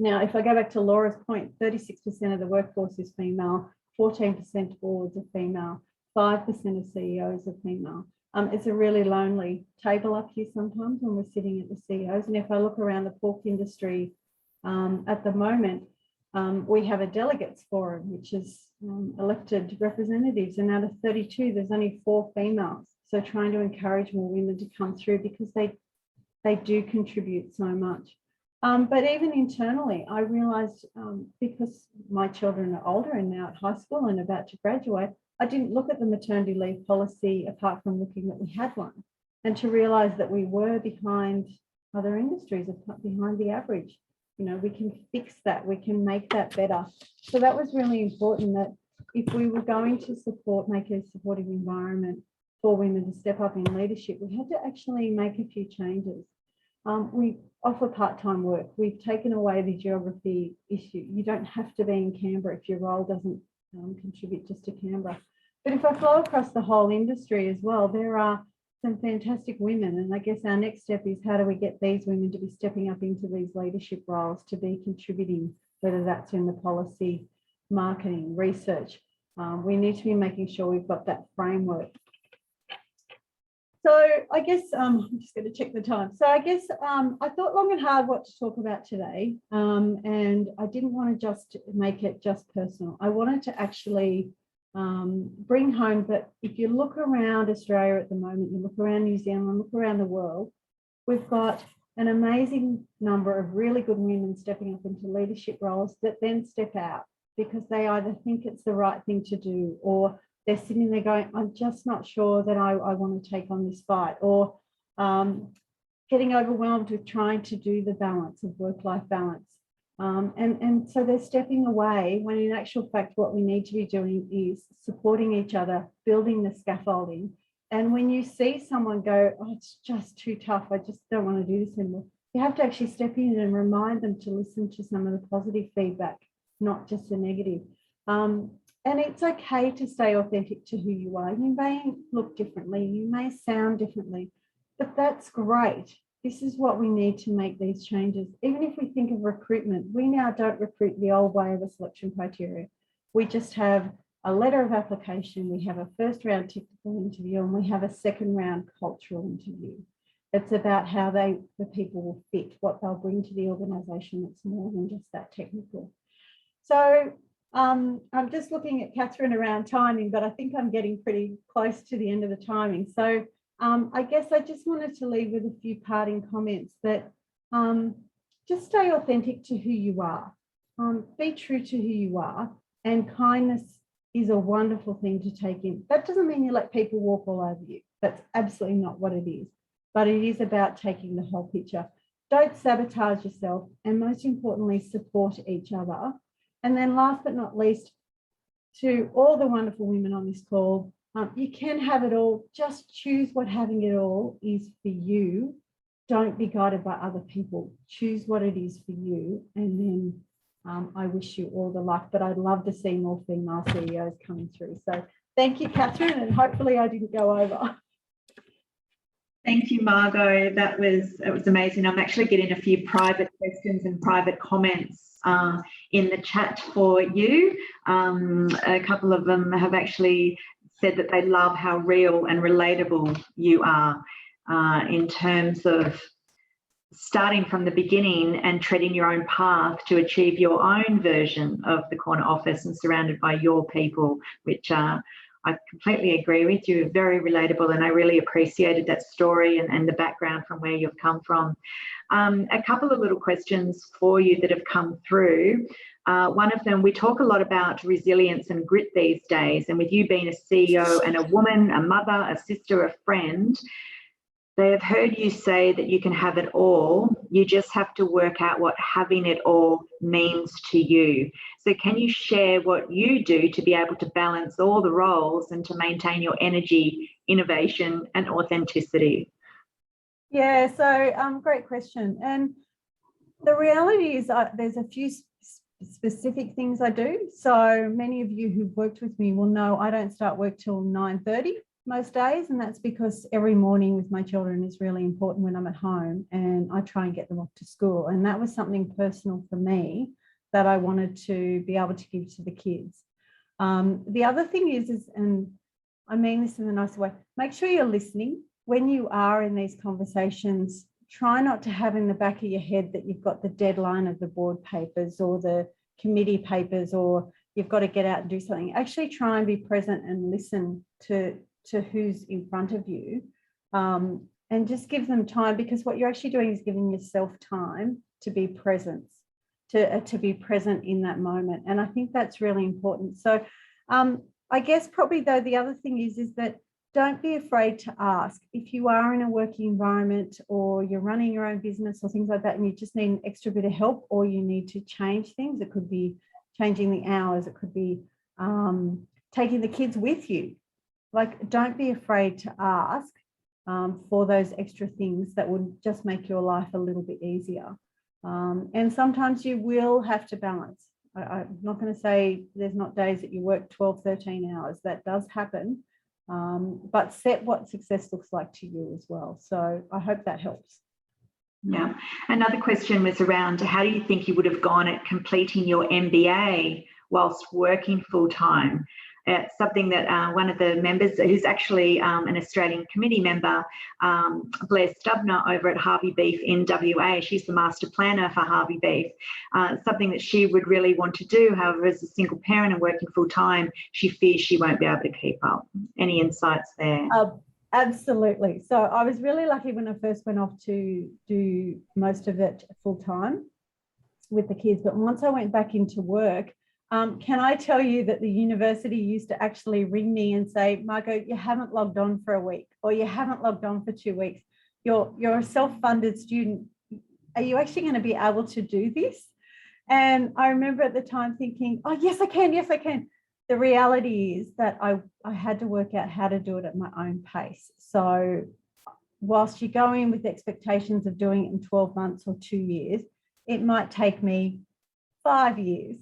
Now, if I go back to Laura's point, 36% of the workforce is female, 14% of boards are female, 5% of CEOs are female. It's a really lonely table up here sometimes when we're sitting at the CEOs. And if I look around the pork industry at the moment, we have a delegates forum, which is elected representatives, and out of 32, there's only 4 females. So trying to encourage more women to come through because they do contribute so much. But even internally, I realised because my children are older and now at high school and about to graduate, I didn't look at the maternity leave policy apart from looking that we had one, and to realise that we were behind other industries, behind the average. We can fix that, we can make that better. So that was really important, that if we were going to make a supportive environment for women to step up in leadership, we had to actually make a few changes. we offer part-time work. We've taken away the geography issue. You don't have to be in Canberra if your role doesn't contribute just to Canberra. But if I flow across the whole industry as well, there are some fantastic women. And I guess our next step is how do we get these women to be stepping up into these leadership roles, to be contributing, whether that's in the policy, marketing, research. We need to be making sure we've got that framework. So I guess I'm just going to check the time. So I guess I thought long and hard what to talk about today. And I didn't want to just make it just personal. I wanted to actually bring home that if you look around Australia at the moment, you look around New Zealand, look around the world, we've got an amazing number of really good women stepping up into leadership roles that then step out because they either think it's the right thing to do, or they're sitting there going, I'm just not sure that I want to take on this fight, or getting overwhelmed with trying to do the balance of work-life balance. And so they're stepping away when in actual fact, what we need to be doing is supporting each other, building the scaffolding. And when you see someone go, oh, it's just too tough, I just don't want to do this anymore, you have to actually step in and remind them to listen to some of the positive feedback, not just the negative. And it's okay to stay authentic to who you are. You may look differently, you may sound differently, but that's great. This is what we need to make these changes. Even if we think of recruitment, we now don't recruit the old way of a selection criteria. We just have a letter of application, we have a first round technical interview, and we have a second round cultural interview. It's about how the people will fit, what they'll bring to the organisation. It's more than just that technical. So I'm just looking at Catherine around timing, but I think I'm getting pretty close to the end of the timing. So I guess I just wanted to leave with a few parting comments that just stay authentic to who you are. Be true to who you are, and kindness is a wonderful thing to take in. That doesn't mean you let people walk all over you. That's absolutely not what it is. But it is about taking the whole picture. Don't sabotage yourself, and most importantly, support each other. And then last but not least, to all the wonderful women on this call, you can have it all. Just choose what having it all is for you. Don't be guided by other people. Choose what it is for you. And then I wish you all the luck, but I'd love to see more female CEOs coming through. So thank you, Catherine, and hopefully I didn't go over.
Thank you, Margot. It was amazing. I'm actually getting a few private questions and private comments in the chat for you. A couple of them have actually said that they love how real and relatable you are in terms of starting from the beginning and treading your own path to achieve your own version of the corner office and surrounded by your people, which I completely agree with. You're very relatable, and I really appreciated that story and the background from where you've come from. A couple of little questions for you that have come through. One of them, we talk a lot about resilience and grit these days, and with you being a CEO and a woman, a mother, a sister, a friend, they have heard you say that you can have it all. You just have to work out what having it all means to you. So can you share what you do to be able to balance all the roles and to maintain your energy, innovation, and authenticity?
Yeah, so great question. And the reality is there's a few specific things I do. So many of you who've worked with me will know I don't start work till 9:30 most days, and that's because every morning with my children is really important when I'm at home, and I try and get them off to school. And that was something personal for me that I wanted to be able to give to the kids. The other thing is, and I mean this in a nice way, make sure you're listening. When you are in these conversations, try not to have in the back of your head that you've got the deadline of the board papers or the committee papers, or you've got to get out and do something. Actually try and be present and listen to who's in front of you, and just give them time, because what you're actually doing is giving yourself time to be present, to be present in that moment. And I think that's really important. So I guess probably though the other thing is that don't be afraid to ask. If you are in a working environment or you're running your own business or things like that, and you just need an extra bit of help, or you need to change things, it could be changing the hours, it could be taking the kids with you. Like, don't be afraid to ask. for those extra things that would just make your life a little bit easier. And sometimes you will have to balance. I'm not going to say there's not days that you work 12, 13 hours. That does happen. But set what success looks like to you as well. So I hope that helps.
Yeah. Another question was around how do you think you would have gone at completing your MBA whilst working full time? It's something that one of the members, who's actually an Australian committee member, Blair Stubner over at Harvey Beef in WA, she's the master planner for Harvey Beef. Something that she would really want to do, however, as a single parent and working full time, she fears she won't be able to keep up. Any insights there?
Absolutely. So I was really lucky when I first went off to do most of it full time with the kids. But once I went back into work, can I tell you that the university used to actually ring me and say, Margot, you haven't logged on for a week, or you haven't logged on for 2 weeks. You're a self-funded student. Are you actually going to be able to do this? And I remember at the time thinking, oh, yes, I can. Yes, I can. The reality is that I had to work out how to do it at my own pace. So whilst you go in with expectations of doing it in 12 months or 2 years, it might take me 5 years,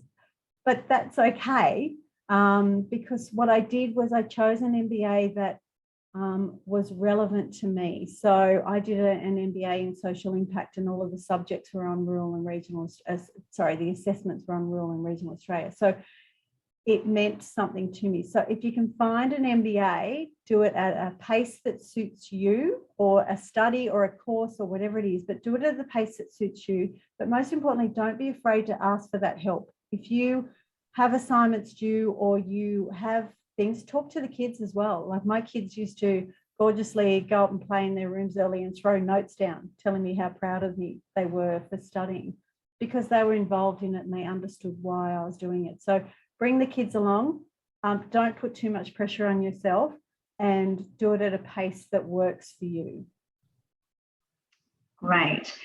but that's okay. Because what I did was I chose an MBA that was relevant to me. So I did an MBA in social impact, and all of the subjects were on rural and regional, the assessments were on rural and regional Australia. So it meant something to me. So if you can find an MBA, do it at a pace that suits you, or a study or a course or whatever it is, but do it at the pace that suits you. But most importantly, don't be afraid to ask for that help. If you have assignments due or you have things, talk to the kids as well. Like my kids used to gorgeously go up and play in their rooms early and throw notes down, telling me how proud of me they were for studying, because they were involved in it and they understood why I was doing it. So bring the kids along. Don't put too much pressure on yourself, and do it at a pace that works for you.
Great.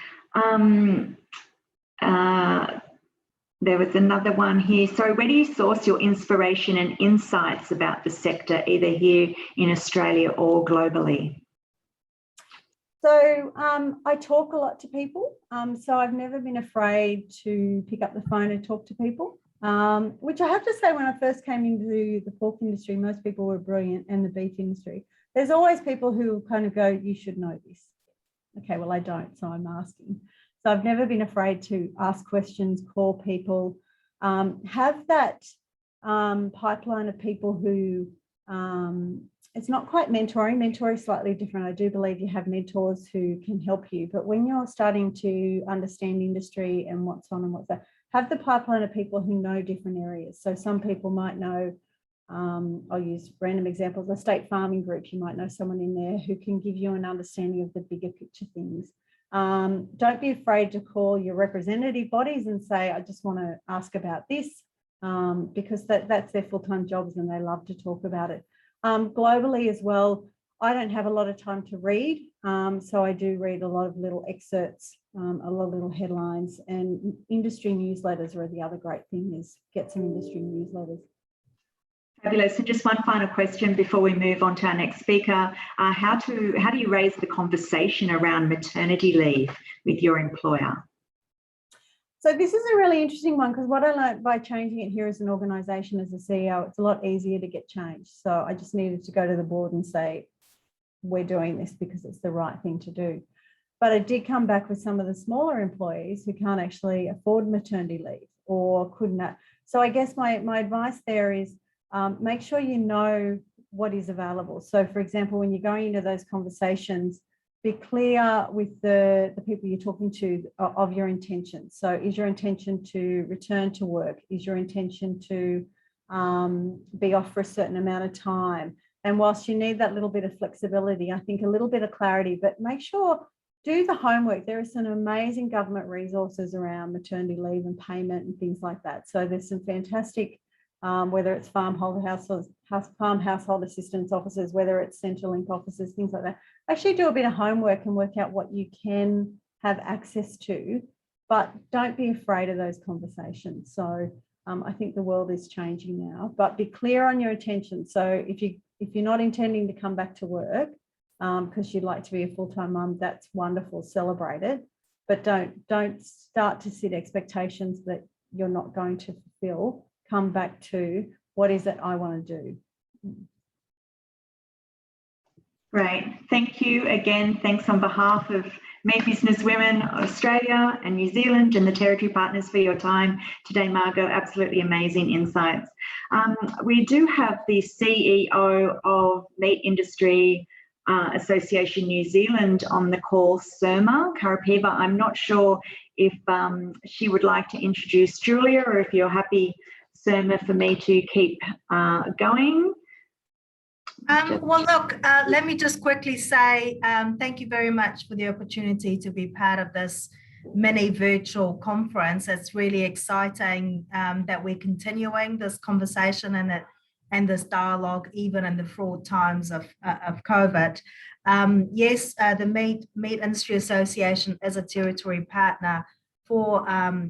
There was another one here. So where do you source your inspiration and insights about the sector, either here in Australia or globally?
So I talk a lot to people. So I've never been afraid to pick up the phone and talk to people, which I have to say, when I first came into the pork industry, most people were brilliant, and the beef industry. There's always people who kind of go, you should know this. Okay, well, I don't, so I'm asking. So I've never been afraid to ask questions, call people, have that pipeline of people who, it's not quite mentoring. Mentoring is slightly different. I do believe you have mentors who can help you. But when you're starting to understand industry and what's on and what's that, have the pipeline of people who know different areas. So some people might know, I'll use random examples, a state farming group. You might know someone in there who can give you an understanding of the bigger picture things. Don't be afraid to call your representative bodies and say, I just want to ask about this, because that's their full-time jobs and they love to talk about it. Globally as well, I don't have a lot of time to read, so I do read a lot of little excerpts, a lot of little headlines, and industry newsletters are the other great thing, is get some industry newsletters.
Fabulous. And just one final question before we move on to our next speaker. How do you raise the conversation around maternity leave with your employer?
So this is a really interesting one, because what I learned by changing it here as an organisation, as a CEO, it's a lot easier to get change. So I just needed to go to the board and say, we're doing this because it's the right thing to do. But I did come back with some of the smaller employees who can't actually afford maternity leave or couldn't. So I guess my advice there is, make sure you know what is available. So for example, when you're going into those conversations, be clear with the people you're talking to of your intention. So is your intention to return to work? Is your intention to be off for a certain amount of time? And whilst you need that little bit of flexibility, I think a little bit of clarity, but make sure, do the homework. There are some amazing government resources around maternity leave and payment and things like that. So there's some fantastic, whether it's farm household assistance officers, whether it's Centrelink officers, things like that. Actually do a bit of homework and work out what you can have access to, but don't be afraid of those conversations. So I think the world is changing now, but be clear on your intention. So if you're not intending to come back to work, because you'd like to be a full-time mum, that's wonderful, celebrate it. But don't start to set expectations that you're not going to fulfill. Come back to what is it I want to do.
Great. Thank you again. Thanks on behalf of Me Business Women Australia and New Zealand and the Territory Partners for your time today, Margot. Absolutely amazing insights. We do have the CEO of Meat Industry Association New Zealand on the call, Surma Karapiva. I'm not sure if she would like to introduce Julia, or if you're happy, Surma, for me to keep going.
Well, look, let me just quickly say thank you very much for the opportunity to be part of this mini virtual conference. It's really exciting that we're continuing this conversation and this dialogue, even in the fraught times of COVID. Yes, the Meat Industry Association is a territory partner for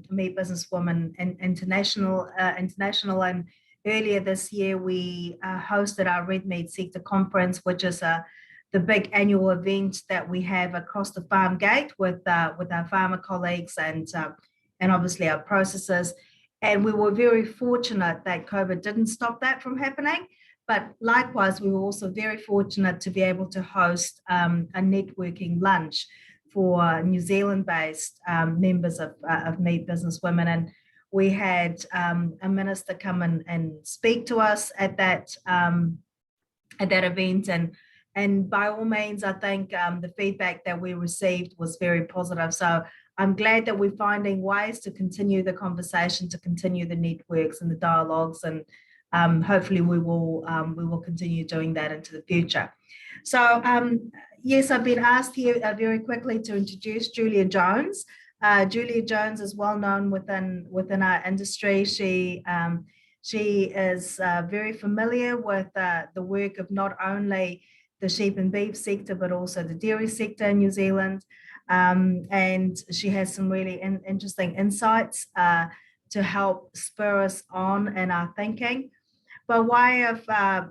Meat Business Women International, and earlier this year, we hosted our Red Meat Sector Conference, which is the big annual event that we have across the farm gate with our farmer colleagues and obviously our processors. And we were very fortunate that COVID didn't stop that from happening. But likewise, we were also very fortunate to be able to host a networking lunch for New Zealand-based members of Meat Business Women. And we had a minister come and speak to us at that event, and by all means, I think the feedback that we received was very positive. So I'm glad that we're finding ways to continue the conversation, to continue the networks and the dialogues, and hopefully we will continue doing that into the future. So yes, I've been asked here very quickly to introduce Julia Jones. Julia Jones is well known within our industry. She is very familiar with the work of not only the sheep and beef sector, but also the dairy sector in New Zealand. And she has some really interesting insights to help spur us on in our thinking. By way of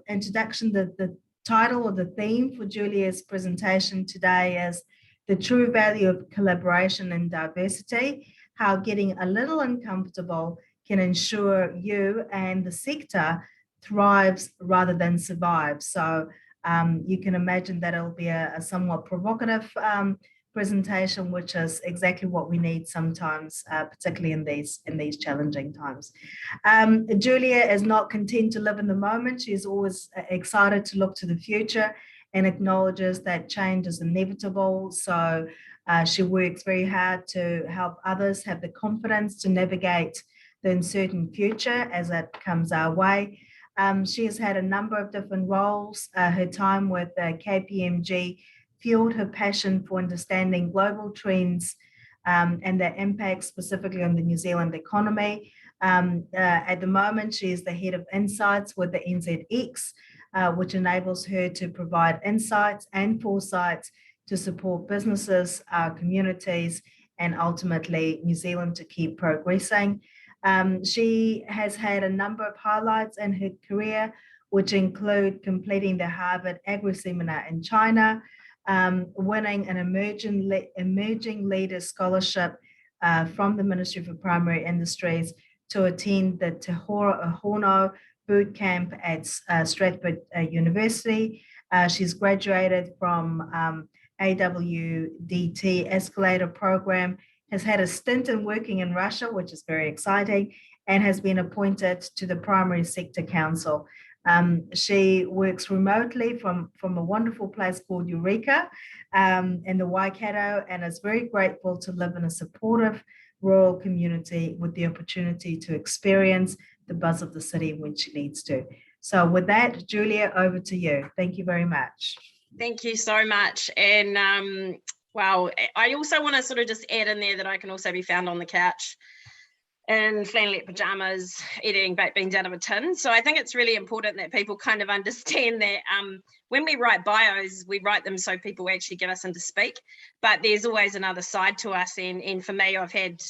introduction, the title or the theme for Julia's presentation today is The True Value of Collaboration and Diversity, How Getting a Little Uncomfortable Can Ensure You and the sector thrives rather than survives. So you can imagine that it'll be a somewhat provocative presentation, which is exactly what we need sometimes, particularly in these challenging times. Julia is not content to live in the moment. She's always excited to look to the future and acknowledges that change is inevitable. So she works very hard to help others have the confidence to navigate the uncertain future as it comes our way. She has had a number of different roles. Her time with KPMG fueled her passion for understanding global trends and their impact specifically on the New Zealand economy. At the moment, she is the head of insights with the NZX, which enables her to provide insights and foresights to support businesses, our communities, and ultimately New Zealand to keep progressing. She has had a number of highlights in her career, which include completing the Harvard Agri Seminar in China, winning an Emerging Leaders Scholarship from the Ministry for Primary Industries to attend the Te Hono boot camp at Stratford University. She's graduated from AWDT Escalator Program, has had a stint in working in Russia, which is very exciting, and has been appointed to the Primary Sector Council. She works remotely from a wonderful place called Eureka in the Waikato, and is very grateful to live in a supportive rural community with the opportunity to experience the buzz of the city when she needs to. So with that, Julia, over to you. Thank you very much.
Thank you so much. And wow, I also want to sort of just add in there that I can also be found on the couch in flannelette pajamas, eating baked beans out of a tin. So I think it's really important that people kind of understand that when we write bios, we write them so people actually get us in to speak. But there's always another side to us. And for me, I've had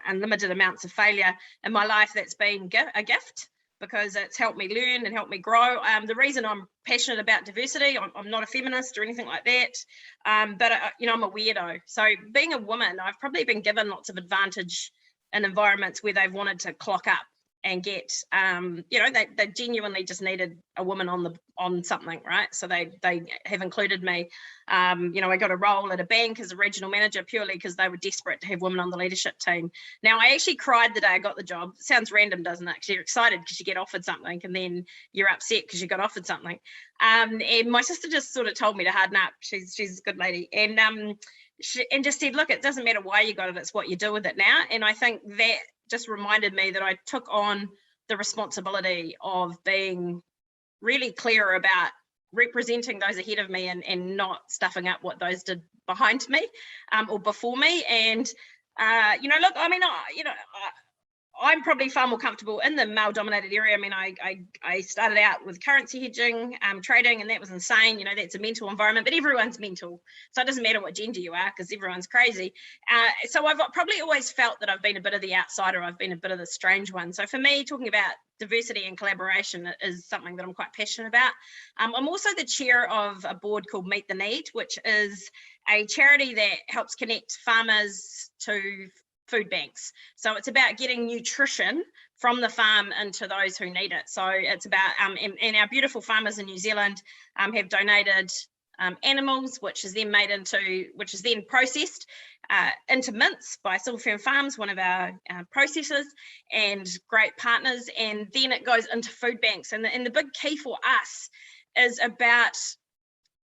unlimited amounts of failure in my life. That's been a gift. because it's helped me learn and helped me grow. The reason I'm passionate about diversity, I'm not a feminist or anything like that, but I'm a weirdo. So being a woman, I've probably been given lots of advantage in environments where they've wanted to clock up and get, they genuinely just needed a woman on something, right? So they have included me. I got a role at a bank as a regional manager purely because they were desperate to have women on the leadership team. Now, I actually cried the day I got the job. It sounds random, doesn't it? Because you're excited because you get offered something, and then you're upset because you got offered something. And my sister just sort of told me to harden up. She's a good lady, and just said, look, it doesn't matter why you got it, it's what you do with it now. And I think that just reminded me that I took on the responsibility of being really clear about representing those ahead of me and not stuffing up what those did behind me or before me. And look, I mean, I'm probably far more comfortable in the male-dominated area. I mean, I started out with currency hedging, trading, and that was insane. That's a mental environment, but everyone's mental. So it doesn't matter what gender you are because everyone's crazy. So I've probably always felt that I've been a bit of the outsider. I've been a bit of the strange one. So for me, talking about diversity and collaboration is something that I'm quite passionate about. I'm also the chair of a board called Meet the Need, which is a charity that helps connect farmers to food banks. So it's about getting nutrition from the farm into those who need it. So it's about, and our beautiful farmers in New Zealand have donated animals, which is then processed into mince by Silver Fern Farms, one of our processors and great partners. And then it goes into food banks. And the big key for us is about,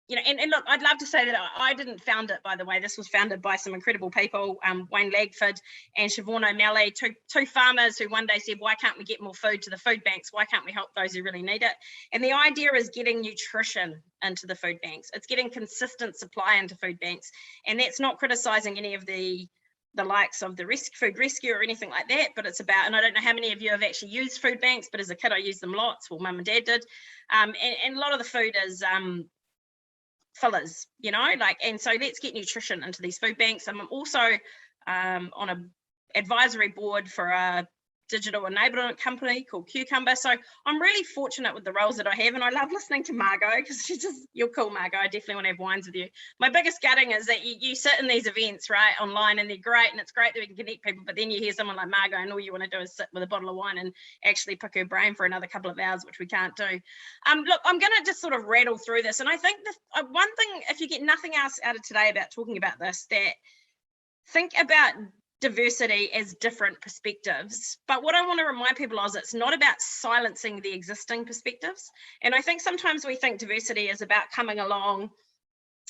and look, I'd love to say that I didn't found it, by the way. This was founded by some incredible people, Wayne Lagford and Siobhan O'Malley, two farmers who one day said, why can't we get more food to the food banks? Why can't we help those who really need it? And the idea is getting nutrition into the food banks. It's getting consistent supply into food banks. And that's not criticising any of the likes of the food rescue or anything like that, but it's about, and I don't know how many of you have actually used food banks, but as a kid, I used them lots. Well, mum and dad did. And a lot of the food is fillers, and so let's get nutrition into these food banks. I'm also on an advisory board for a digital enablement company called Cucumber. So I'm really fortunate with the roles that I have, and I love listening to Margot because you're cool, Margot. I definitely want to have wines with you. My biggest gutting is that you sit in these events, right, online, and they're great, and it's great that we can connect people, but then you hear someone like Margot and all you want to do is sit with a bottle of wine and actually pick her brain for another couple of hours, which we can't do. Look, I'm going to just sort of rattle through this, and I think one thing, if you get nothing else out of today about talking about this, that think about diversity as different perspectives. But what I want to remind people is it's not about silencing the existing perspectives. And I think sometimes we think diversity is about coming along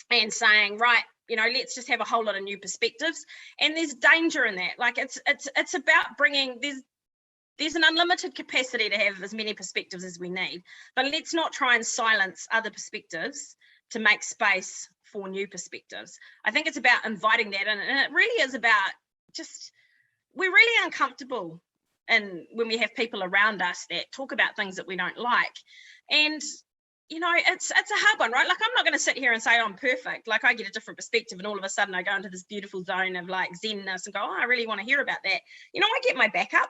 and saying, right, let's just have a whole lot of new perspectives. And there's danger in that. Like it's about bringing, there's an unlimited capacity to have as many perspectives as we need, but let's not try and silence other perspectives to make space for new perspectives. I think it's about inviting that in, and it really is about we're really uncomfortable when we have people around us that talk about things that we don't like. And it's a hard one, right? Like, I'm not going to sit here and say I'm perfect. Like, I get a different perspective and all of a sudden I go into this beautiful zone of like zenness and go, oh, I really want to hear about that. I get my back up.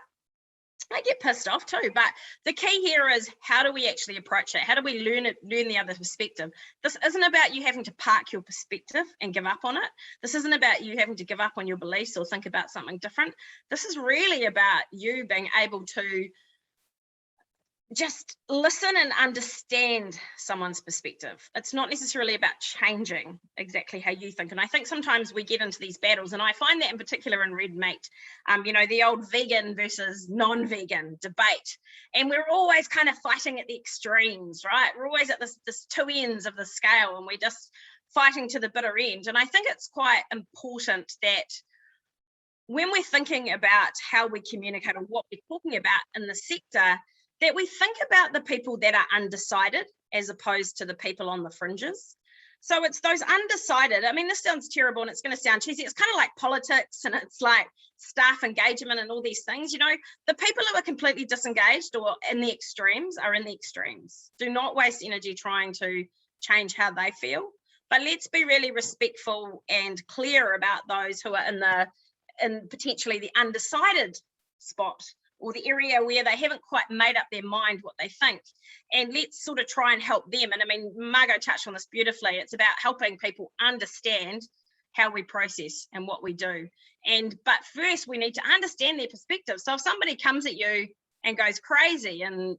I get pissed off too, but the key here is, how do we actually approach it? How do we learn the other perspective? This isn't about you having to park your perspective and give up on it. This isn't about you having to give up on your beliefs or think about something different. This is really about you being able to just listen and understand someone's perspective. It's not necessarily about changing exactly how you think. And I think sometimes we get into these battles, and I find that in particular in red meat, the old vegan versus non-vegan debate. And we're always kind of fighting at the extremes, right? We're always at this two ends of the scale, and we're just fighting to the bitter end. And I think it's quite important that when we're thinking about how we communicate or what we're talking about in the sector, that we think about the people that are undecided as opposed to the people on the fringes. So it's those undecided. I mean, this sounds terrible and it's going to sound cheesy. It's kind of like politics, and it's like staff engagement and all these things. The people who are completely disengaged or in the extremes are in the extremes. Do not waste energy trying to change how they feel. But let's be really respectful and clear about those who are in potentially the undecided spot, or the area where they haven't quite made up their mind what they think. And let's sort of try and help them. And I mean, Margot touched on this beautifully. It's about helping people understand how we process and what we do. But first we need to understand their perspective. So if somebody comes at you and goes crazy and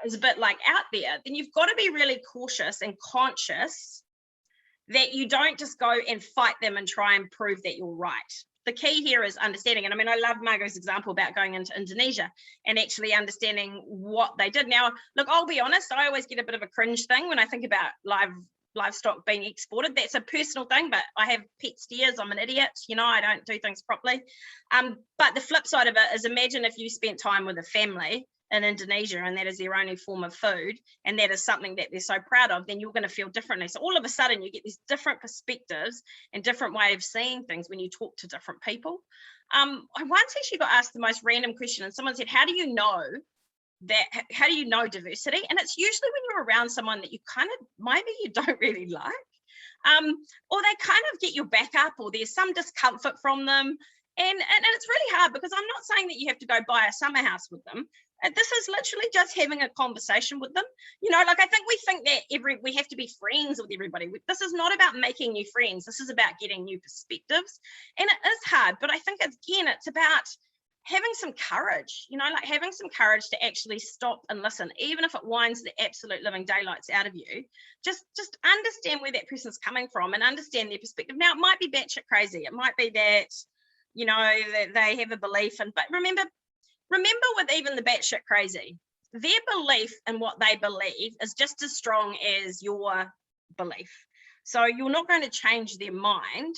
is a bit like out there, then you've got to be really cautious and conscious that you don't just go and fight them and try and prove that you're right. The key here is understanding. And I mean, I love Margot's example about going into Indonesia and actually understanding what they did. Now, look, I'll be honest, I always get a bit of a cringe thing when I think about livestock being exported. That's a personal thing, but I have pet steers. I'm an idiot. You know, I don't do things properly. But the flip side of it is, imagine if you spent time with a family in Indonesia and that is their only form of food and that is something that they're so proud of, then you're going to feel differently. So all of a sudden you get these different perspectives and different way of seeing things when you talk to different people. I once actually got asked the most random question, and someone said, how do you know diversity? And it's usually when you're around someone that you kind of maybe you don't really like, or they kind of get your back up, or there's some discomfort from them. And it's really hard, because I'm not saying that you have to go buy a summer house with them. This is literally just having a conversation with them. You know, like I think we think that we have to be friends with everybody. This is not about making new friends. This is about getting new perspectives. And it is hard, but I think it's about having some courage, you know, like having some courage to actually stop and listen, even if it winds the absolute living daylights out of you. Just understand where that person's coming from and understand their perspective. Now, it might be batshit crazy. It might be that, you know, that they have a belief in, but remember with even the batshit crazy, their belief in what they believe is just as strong as your belief. So you're not going to change their mind.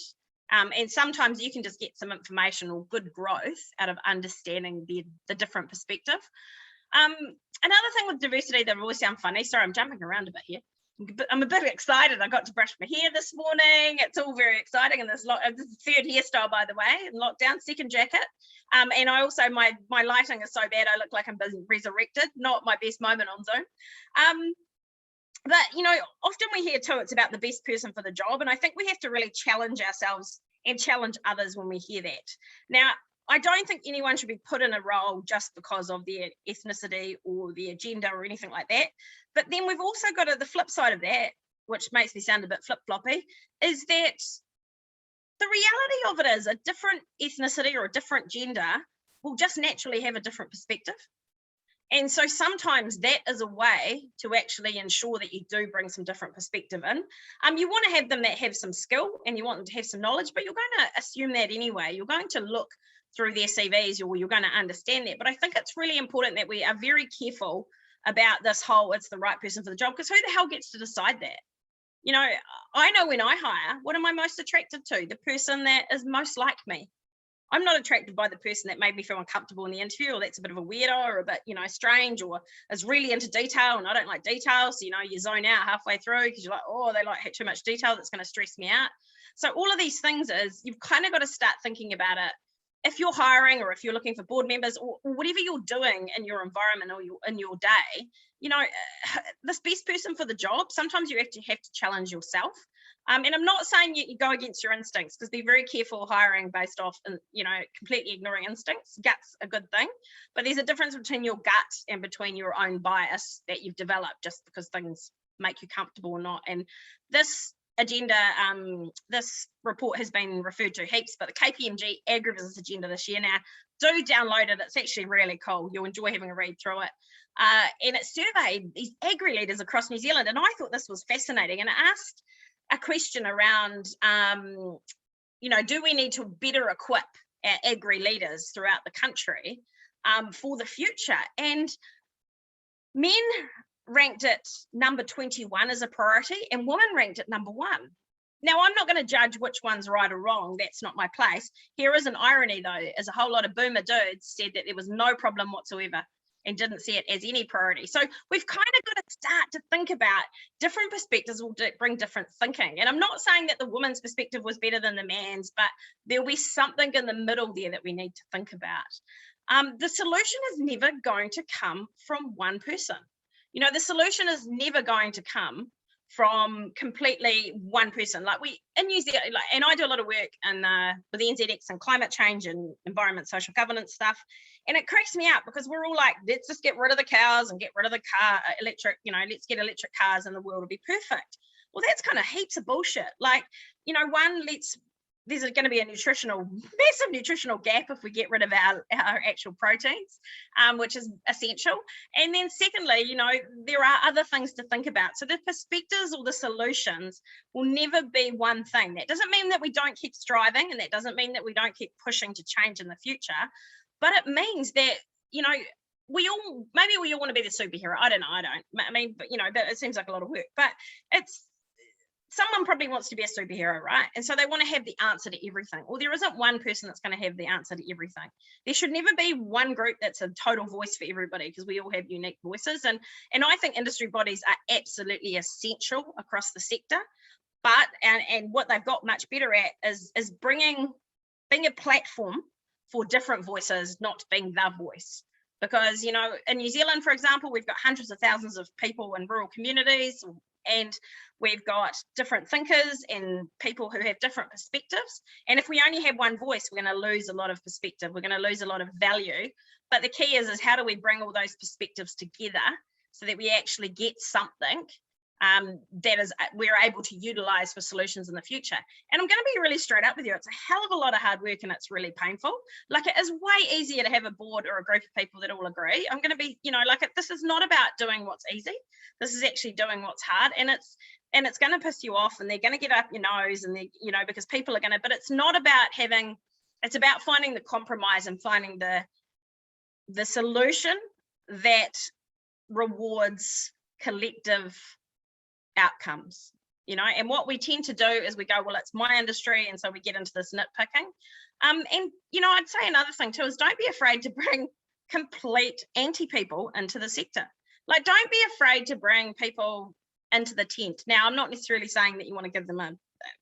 And sometimes you can just get some information or good growth out of understanding the different perspective. Another thing with diversity that always sound funny, sorry, I'm jumping around a bit here. I'm a bit excited. I got to brush my hair this morning. It's all very exciting. And this is the third hairstyle, by the way, in lockdown, second jacket. And I also, my lighting is so bad, I look like I'm resurrected, not my best moment on Zoom. But, you know, often we hear too, it's about the best person for the job. And I think we have to really challenge ourselves and challenge others when we hear that. Now, I don't think anyone should be put in a role just because of their ethnicity or their gender or anything like that. But then we've also got the flip side of that, which makes me sound a bit flip-floppy, is that the reality of it is a different ethnicity or a different gender will just naturally have a different perspective. And so sometimes that is a way to actually ensure that you do bring some different perspective in. You want to have them that have some skill and you want them to have some knowledge, but you're going to assume that anyway. You're going to look through their CVs, or you're going to understand that. But I think it's really important that we are very careful about this whole, it's the right person for the job, because who the hell gets to decide that? You know, I know when I hire, what am I most attracted to? The person that is most like me. I'm not attracted by the person that made me feel uncomfortable in the interview, or that's a bit of a weirdo or a bit, you know, strange, or is really into detail and I don't like detail. So, you know, you zone out halfway through because you're like, oh, they like too much detail. That's going to stress me out. So all of these things is you've kind of got to start thinking about it. If you're hiring, or if you're looking for board members, or whatever you're doing in your environment or in your day, you know, this best person for the job, sometimes you actually have to challenge yourself. And I'm not saying you go against your instincts, because be very careful hiring based off, you know, completely ignoring instincts. Gut's a good thing, but there's a difference between your gut and between your own bias that you've developed just because things make you comfortable or not. And this agenda, this report has been referred to heaps, but the KPMG agribusiness agenda this year, now do download it. It's actually really cool. You'll enjoy having a read through it. And it surveyed these agri leaders across New Zealand, and I thought this was fascinating. And it asked a question around, you know, do we need to better equip our agri leaders throughout the country for the future? And men ranked it number 21 as a priority, and women ranked it number 1. Now, I'm not going to judge which one's right or wrong. That's not my place. Here is an irony, though, as a whole lot of boomer dudes said that there was no problem whatsoever and didn't see it as any priority. So we've kind of got to start to think about different perspectives will bring different thinking. And I'm not saying that the woman's perspective was better than the man's, but there'll be something in the middle there that we need to think about. The solution is never going to come from one person. You know, the solution is never going to come from completely one person. Like we in New Zealand, like, and I do a lot of work in with the NZX and climate change and environment, social governance stuff, and it cracks me up because we're all like, let's just get rid of the cows and get rid of the electric, let's get electric cars and the world will be perfect. Well, that's kind of heaps of bullshit. Like, there's going to be a massive nutritional gap if we get rid of our actual proteins, which is essential. And then secondly, there are other things to think about. So the perspectives or the solutions will never be one thing. That doesn't mean that we don't keep striving, and that doesn't mean that we don't keep pushing to change in the future, but it means that, we all want to be the superhero. I don't. I mean, but but it seems like a lot of work, but someone probably wants to be a superhero, right? And so they want to have the answer to everything. Well, there isn't one person that's going to have the answer to everything. There should never be one group that's a total voice for everybody, because we all have unique voices. And I think industry bodies are absolutely essential across the sector. But and what they've got much better at is being a platform for different voices, not being the voice. Because, in New Zealand, for example, we've got hundreds of thousands of people in rural communities, and we've got different thinkers and people who have different perspectives. And if we only have one voice, we're going to lose a lot of perspective. We're going to lose a lot of value. But the key is how do we bring all those perspectives together so that we actually get something that is we're able to utilize for solutions in the future. And I'm going to be really straight up with you. It's a hell of a lot of hard work, and it's really painful. Like, it is way easier to have a board or a group of people that all agree. I'm going to be, this is not about doing what's easy. This is actually doing what's hard, and it's going to piss you off, and they're going to get up your nose, and they, because people are going to, but it's not about it's about finding the compromise and finding the solution that rewards collective outcomes, and what we tend to do is we go, well, it's my industry, and so we get into this nitpicking. And I'd say another thing too is don't be afraid to bring complete anti-people into the sector. Like, don't be afraid to bring people into the tent. Now, I'm not necessarily saying that you want to give them a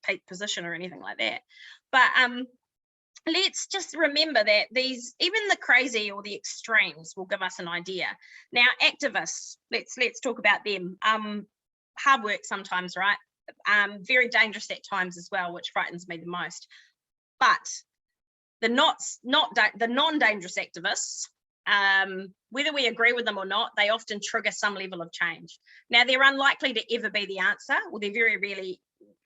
paid position or anything like that, but let's just remember that even the crazy or the extremes will give us an idea. Now, activists, let's talk about them. Hard work sometimes, right? Very dangerous at times as well, which frightens me the most. But the non-dangerous activists, whether we agree with them or not, they often trigger some level of change. Now, they're unlikely to ever be the answer, or they're very rarely,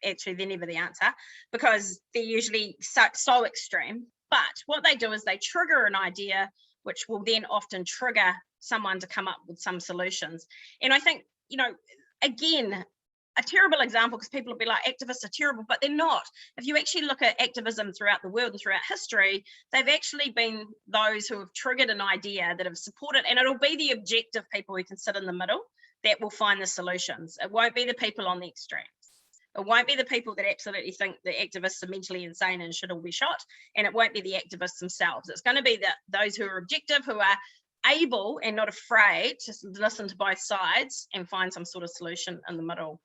actually, they're never the answer, because they're usually so extreme. But what they do is they trigger an idea, which will then often trigger someone to come up with some solutions. And I think, again, a terrible example, because people will be like, activists are terrible, but they're not. If you actually look at activism throughout the world and throughout history, they've actually been those who have triggered an idea, that have supported, and it'll be the objective people who can sit in the middle that will find the solutions. It won't be the people on the extremes. It won't be the people that absolutely think the activists are mentally insane and should all be shot, and it won't be the activists themselves. It's going to be those who are objective, who are able and not afraid to listen to both sides and find some sort of solution in the middle.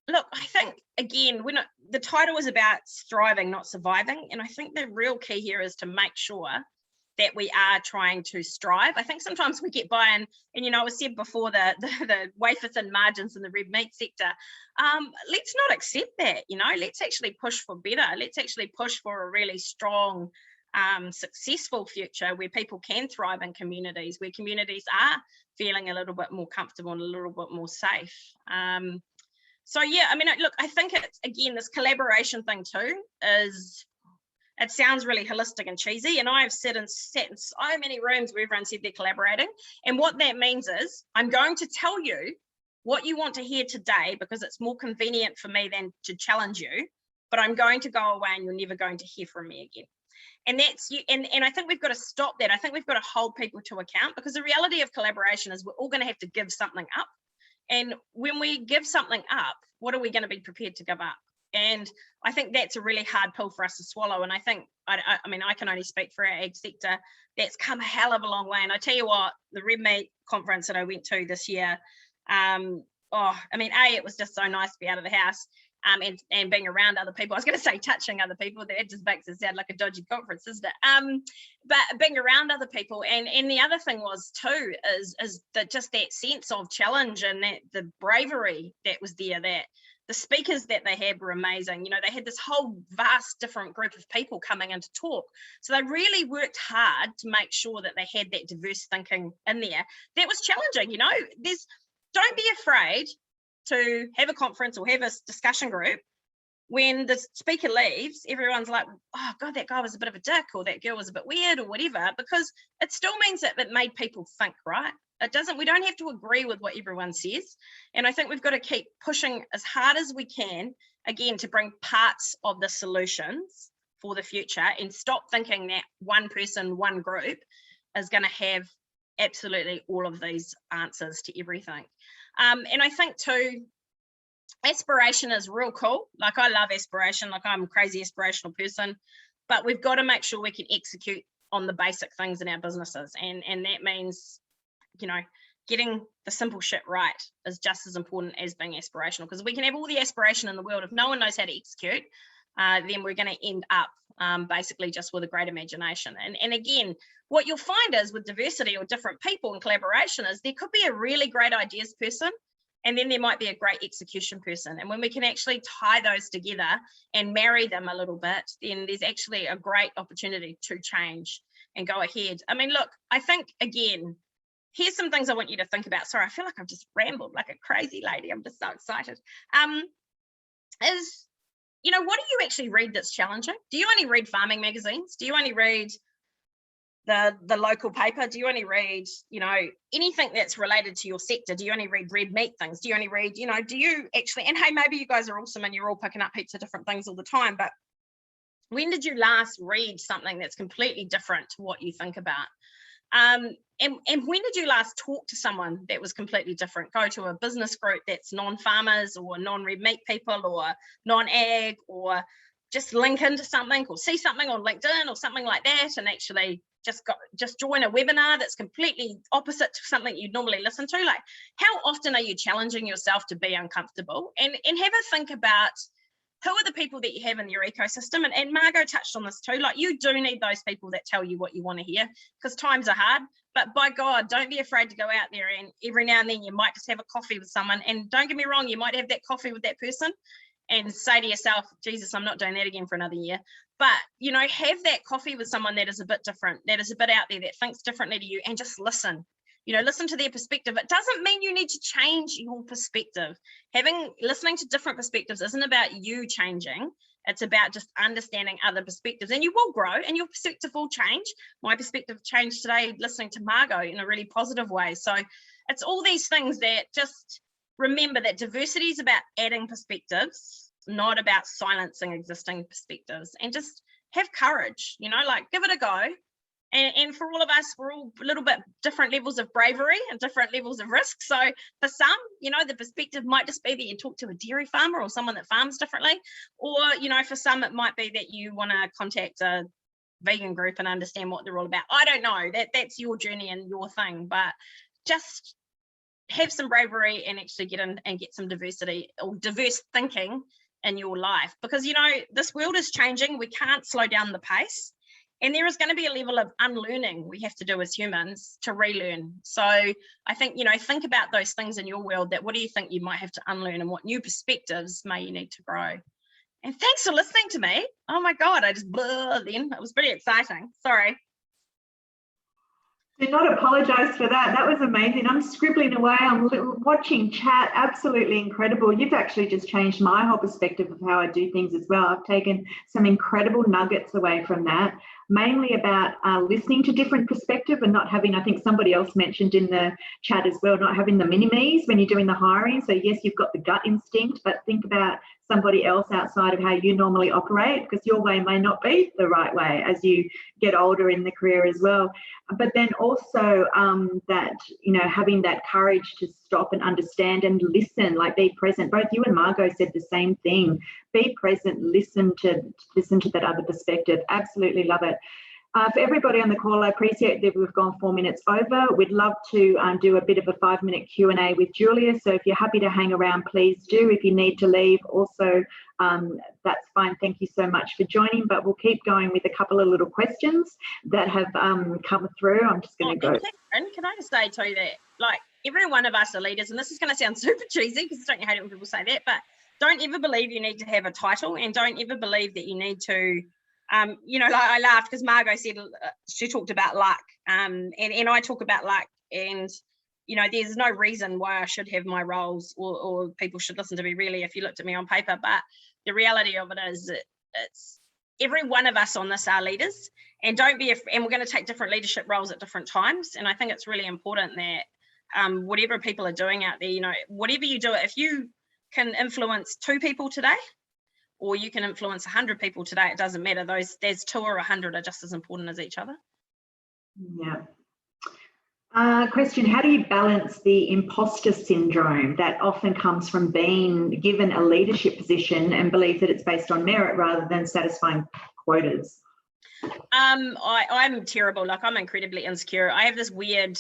Look, I think, again, the title is about striving, not surviving. And I think the real key here is to make sure that we are trying to strive. I think sometimes we get by, and it was said before, the wafer thin margins in the red meat sector. Let's not accept that, let's actually push for better. Let's actually push for a really strong, successful future where people can thrive in communities, where communities are feeling a little bit more comfortable and a little bit more safe. So yeah, I mean, look, I think it's, again, this collaboration thing too it sounds really holistic and cheesy, and I've sat in so many rooms where everyone said they're collaborating, and what that means is I'm going to tell you what you want to hear today because it's more convenient for me than to challenge you, but I'm going to go away and you're never going to hear from me again. And that's you, and I think we've got to stop that. I think we've got to hold people to account, because the reality of collaboration is we're all going to have to give something up. And when we give something up, what are we going to be prepared to give up? And I think that's a really hard pill for us to swallow. And I think, I mean, I can only speak for our ag sector, that's come a hell of a long way. And I tell you what, the Red Meat conference that I went to this year, I mean, it was just so nice to be out of the house. and being around other people. I was going to say touching other people. That just makes it sound like a dodgy conference, isn't it? But being around other people, and the other thing was too is that just that sense of challenge and that the bravery that was there. That the speakers that they had were amazing. You know, they had this whole vast different group of people coming in to talk. So they really worked hard to make sure that they had that diverse thinking in there. That was challenging. You know, don't be afraid to have a conference or have a discussion group. When the speaker leaves, everyone's like, oh God, that guy was a bit of a dick, or that girl was a bit weird, or whatever, because it still means that it made people think, right? We don't have to agree with what everyone says. And I think we've got to keep pushing as hard as we can, again, to bring parts of the solutions for the future and stop thinking that one person, one group is going to have absolutely all of these answers to everything. And I think too, aspiration is real cool. Like, I love aspiration, like I'm a crazy aspirational person, but we've got to make sure we can execute on the basic things in our businesses. And that means, you know, getting the simple shit right is just as important as being aspirational, because we can have all the aspiration in the world. If no one knows how to execute, then we're going to end up basically just with a great imagination. And again, what you'll find is with diversity or different people and collaboration is there could be a really great ideas person, and then there might be a great execution person. And when we can actually tie those together and marry them a little bit, then there's actually a great opportunity to change and go ahead. I mean, look, I think, again, here's some things I want you to think about. Sorry, I feel like I've just rambled like a crazy lady. I'm just so excited. You know, what do you actually read that's challenging? Do you only read farming magazines? Do you only read the local paper? Do you only read, you know, anything that's related to your sector? Do you only read red meat things? Do you only read, you know, do you actually, and hey, maybe you guys are awesome and you're all picking up heaps of different things all the time, but when did you last read something that's completely different to what you think about? And when did you last talk to someone that was completely different? Go to a business group that's non-farmers or non-red meat people or non-ag, or just link into something or see something on LinkedIn or something like that, and actually just join a webinar that's completely opposite to something you'd normally listen to. Like, how often are you challenging yourself to be uncomfortable? And have a think about who are the people that you have in your ecosystem. And Margot touched on this too. Like, you do need those people that tell you what you want to hear, because times are hard. But by God, don't be afraid to go out there, and every now and then you might just have a coffee with someone. And don't get me wrong, you might have that coffee with that person and say to yourself, Jesus, I'm not doing that again for another year. But, you know, have that coffee with someone that is a bit different, that is a bit out there, that thinks differently to you, and just listen. You know, listen to their perspective. It doesn't mean you need to change your perspective. Listening to different perspectives isn't about you changing. It's about just understanding other perspectives, and you will grow and your perspective will change. My perspective changed today listening to Margot in a really positive way. So it's all these things that just remember that diversity is about adding perspectives, not about silencing existing perspectives. And just have courage, you know, like, give it a go. And for all of us, we're all a little bit different levels of bravery and different levels of risk. So for some, you know, the perspective might just be that you talk to a dairy farmer or someone that farms differently. Or, you know, for some, it might be that you want to contact a vegan group and understand what they're all about. I don't know. That's your journey and your thing. But just have some bravery and actually get in and get some diversity or diverse thinking in your life. Because, you know, this world is changing. We can't slow down the pace. And there is going to be a level of unlearning we have to do as humans to relearn. So I think, you know, think about those things in your world, that what do you think you might have to unlearn, and what new perspectives may you need to grow. And thanks for listening to me. Oh my God, I just blah then. It was pretty exciting. Sorry.
Do not apologise for that. That was amazing. I'm scribbling away. I'm watching chat. Absolutely incredible. You've actually just changed my whole perspective of how I do things as well. I've taken some incredible nuggets away from that, mainly about listening to different perspective and not having, I think somebody else mentioned in the chat as well, not having the mini-me's when you're doing the hiring. So yes, you've got the gut instinct, but think about somebody else outside of how you normally operate, because your way may not be the right way as you get older in the career as well. But then also that, you know, having that courage to stop and understand and listen, like be present. Both you and Margot said the same thing. Be present, listen to that other perspective. Absolutely love it. For everybody on the call, I appreciate that we've gone 4 minutes over. We'd love to do a bit of a 5-minute Q&A with Julia. So if you're happy to hang around, please do. If you need to leave, also, that's fine. Thank you so much for joining, but we'll keep going with a couple of little questions that have come through. I'm just going to go.
Catherine, can I just say too that, like, every one of us are leaders, and this is going to sound super cheesy because don't you hate it when people say that, but don't ever believe you need to have a title, and don't ever believe that you need to, you know, like I laughed because Margot said she talked about luck, and I talk about luck, and you know, there's no reason why I should have my roles or people should listen to me really if you looked at me on paper, but the reality of it is that it's every one of us on this are leaders, and don't be, and we're going to take different leadership roles at different times, and I think it's really important that whatever people are doing out there, you know, whatever you do, if you can influence 2 people today, or you can influence 100 people today, it doesn't matter. There's 2 or 100 are just as important as each other.
Yeah. Question, how do you balance the imposter syndrome that often comes from being given a leadership position and believe that it's based on merit rather than satisfying quotas?
I'm terrible. Like, I'm incredibly insecure. I have this weird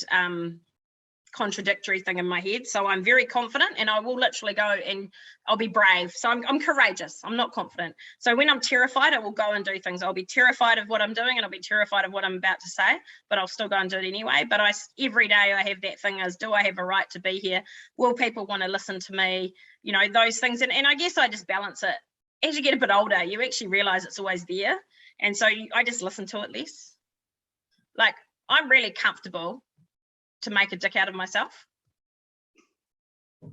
contradictory thing in my head. So I'm very confident, and I will literally go and I'll be brave. So I'm courageous. I'm not confident. So when I'm terrified, I will go and do things. I'll be terrified of what I'm doing, and I'll be terrified of what I'm about to say, but I'll still go and do it anyway. But every day I have that thing is, do I have a right to be here? Will people want to listen to me? You know, those things. And I guess I just balance it. As you get a bit older, you actually realize it's always there. And so I just listen to it less. Like, I'm really comfortable to make a dick out of myself.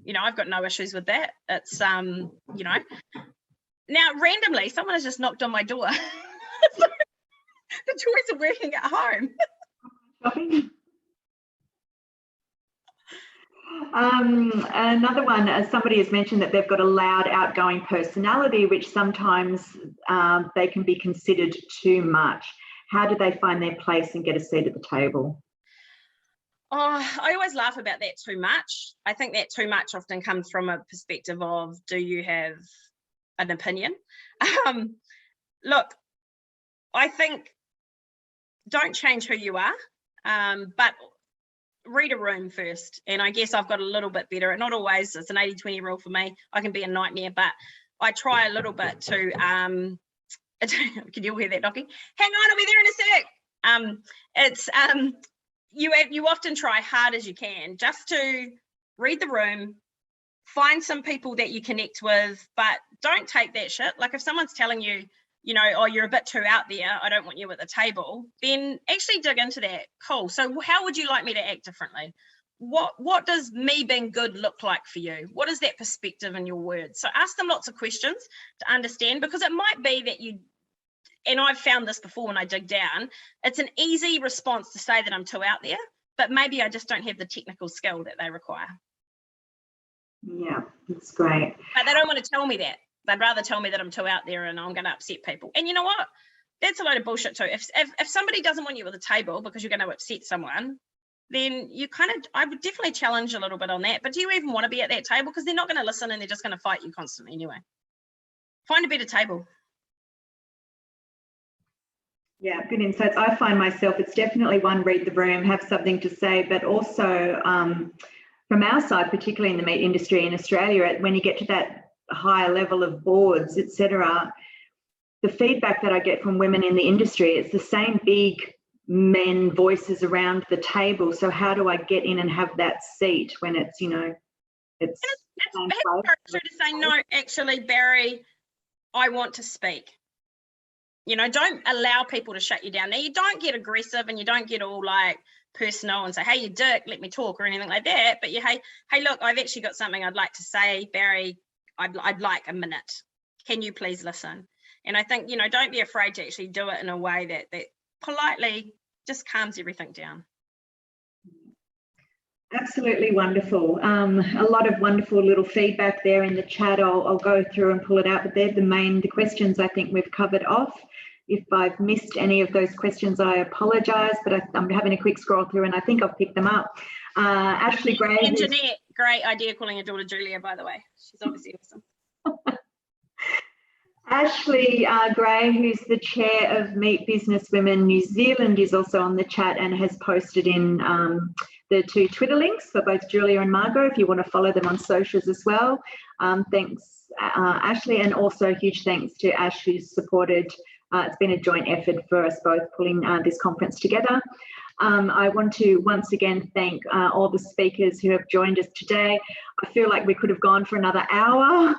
You know, I've got no issues with that. It's, you know, now randomly someone has just knocked on my door. So, the joys of working at home.
Another one, somebody has mentioned that they've got a loud, outgoing personality, which sometimes they can be considered too much. How do they find their place and get a seat at the table?
Oh, I always laugh about that too much. I think that too much often comes from a perspective of, do you have an opinion? Look, I think don't change who you are, but read a room first. And I guess I've got a little bit better. Not always, it's an 80-20 rule for me. I can be a nightmare, but I try a little bit to, can you hear that knocking? Hang on, I'll be there in a sec. You often try hard as you can just to read the room, find some people that you connect with, but don't take that shit. Like, if someone's telling you, you know, oh, you're a bit too out there, I don't want you at the table, then actually dig into that. Cool. So how would you like me to act differently? What does me being good look like for you? What is that perspective in your words? So ask them lots of questions to understand, because it might be that you, and I've found this before when I dig down, it's an easy response to say that I'm too out there, but maybe I just don't have the technical skill that they require.
Yeah, that's great.
But they don't want to tell me that. They'd rather tell me that I'm too out there and I'm going to upset people. And you know what? That's a load of bullshit too. If somebody doesn't want you at the table because you're going to upset someone, then you I would definitely challenge a little bit on that. But do you even want to be at that table? Because they're not going to listen and they're just going to fight you constantly anyway. Find a better table.
Yeah, good insights. I find myself, it's definitely one, read the room, have something to say, but also from our side, particularly in the meat industry in Australia, when you get to that higher level of boards, etc., the feedback that I get from women in the industry, it's the same big men voices around the table. So how do I get in and have that seat when it's, you know, it's
hard to say, no, actually, Barry, I want to speak. You know, don't allow people to shut you down. Now, you don't get aggressive and you don't get all like personal and say, hey, you dick, let me talk, or anything like that. But you, hey, look, I've actually got something I'd like to say, Barry. I'd like a minute. Can you please listen? And I think, you know, don't be afraid to actually do it in a way that politely just calms everything down.
Absolutely wonderful. A lot of wonderful little feedback there in the chat. I'll go through and pull it out, but they're the questions I think we've covered off. If I've missed any of those questions, I apologise, but I'm having a quick scroll through and I think I've picked them up. Ashley Gray.
And Jeanette, great idea calling your daughter Julia, by the way. She's obviously awesome.
Ashley Gray, who's the chair of Meet Businesswomen New Zealand, is also on the chat and has posted in the 2 Twitter links for both Julia and Margot if you want to follow them on socials as well. Thanks, Ashley, and also huge thanks to Ash, who's supported. It's been a joint effort for us both pulling this conference together. I want to once again thank all the speakers who have joined us today. I feel like we could have gone for another hour,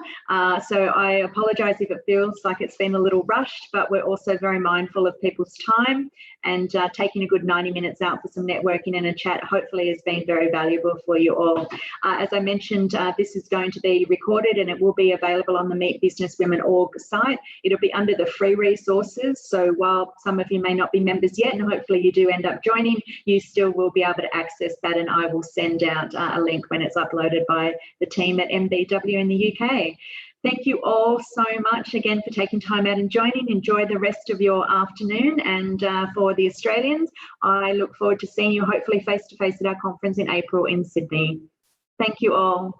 so I apologise if it feels like it's been a little rushed, but we're also very mindful of people's time, and taking a good 90 minutes out for some networking and a chat hopefully has been very valuable for you all. As I mentioned, this is going to be recorded and it will be available on the Meet Businesswomen org site. It'll be under the free resources, so while some of you may not be members yet, and hopefully you do end up joining, you still will be able to access that, and I will send out a link when it's uploaded by the team at MBW in the UK. Thank you all so much again for taking time out and joining. Enjoy the rest of your afternoon, and for the Australians, I look forward to seeing you hopefully face to face at our conference in April in Sydney. Thank you all.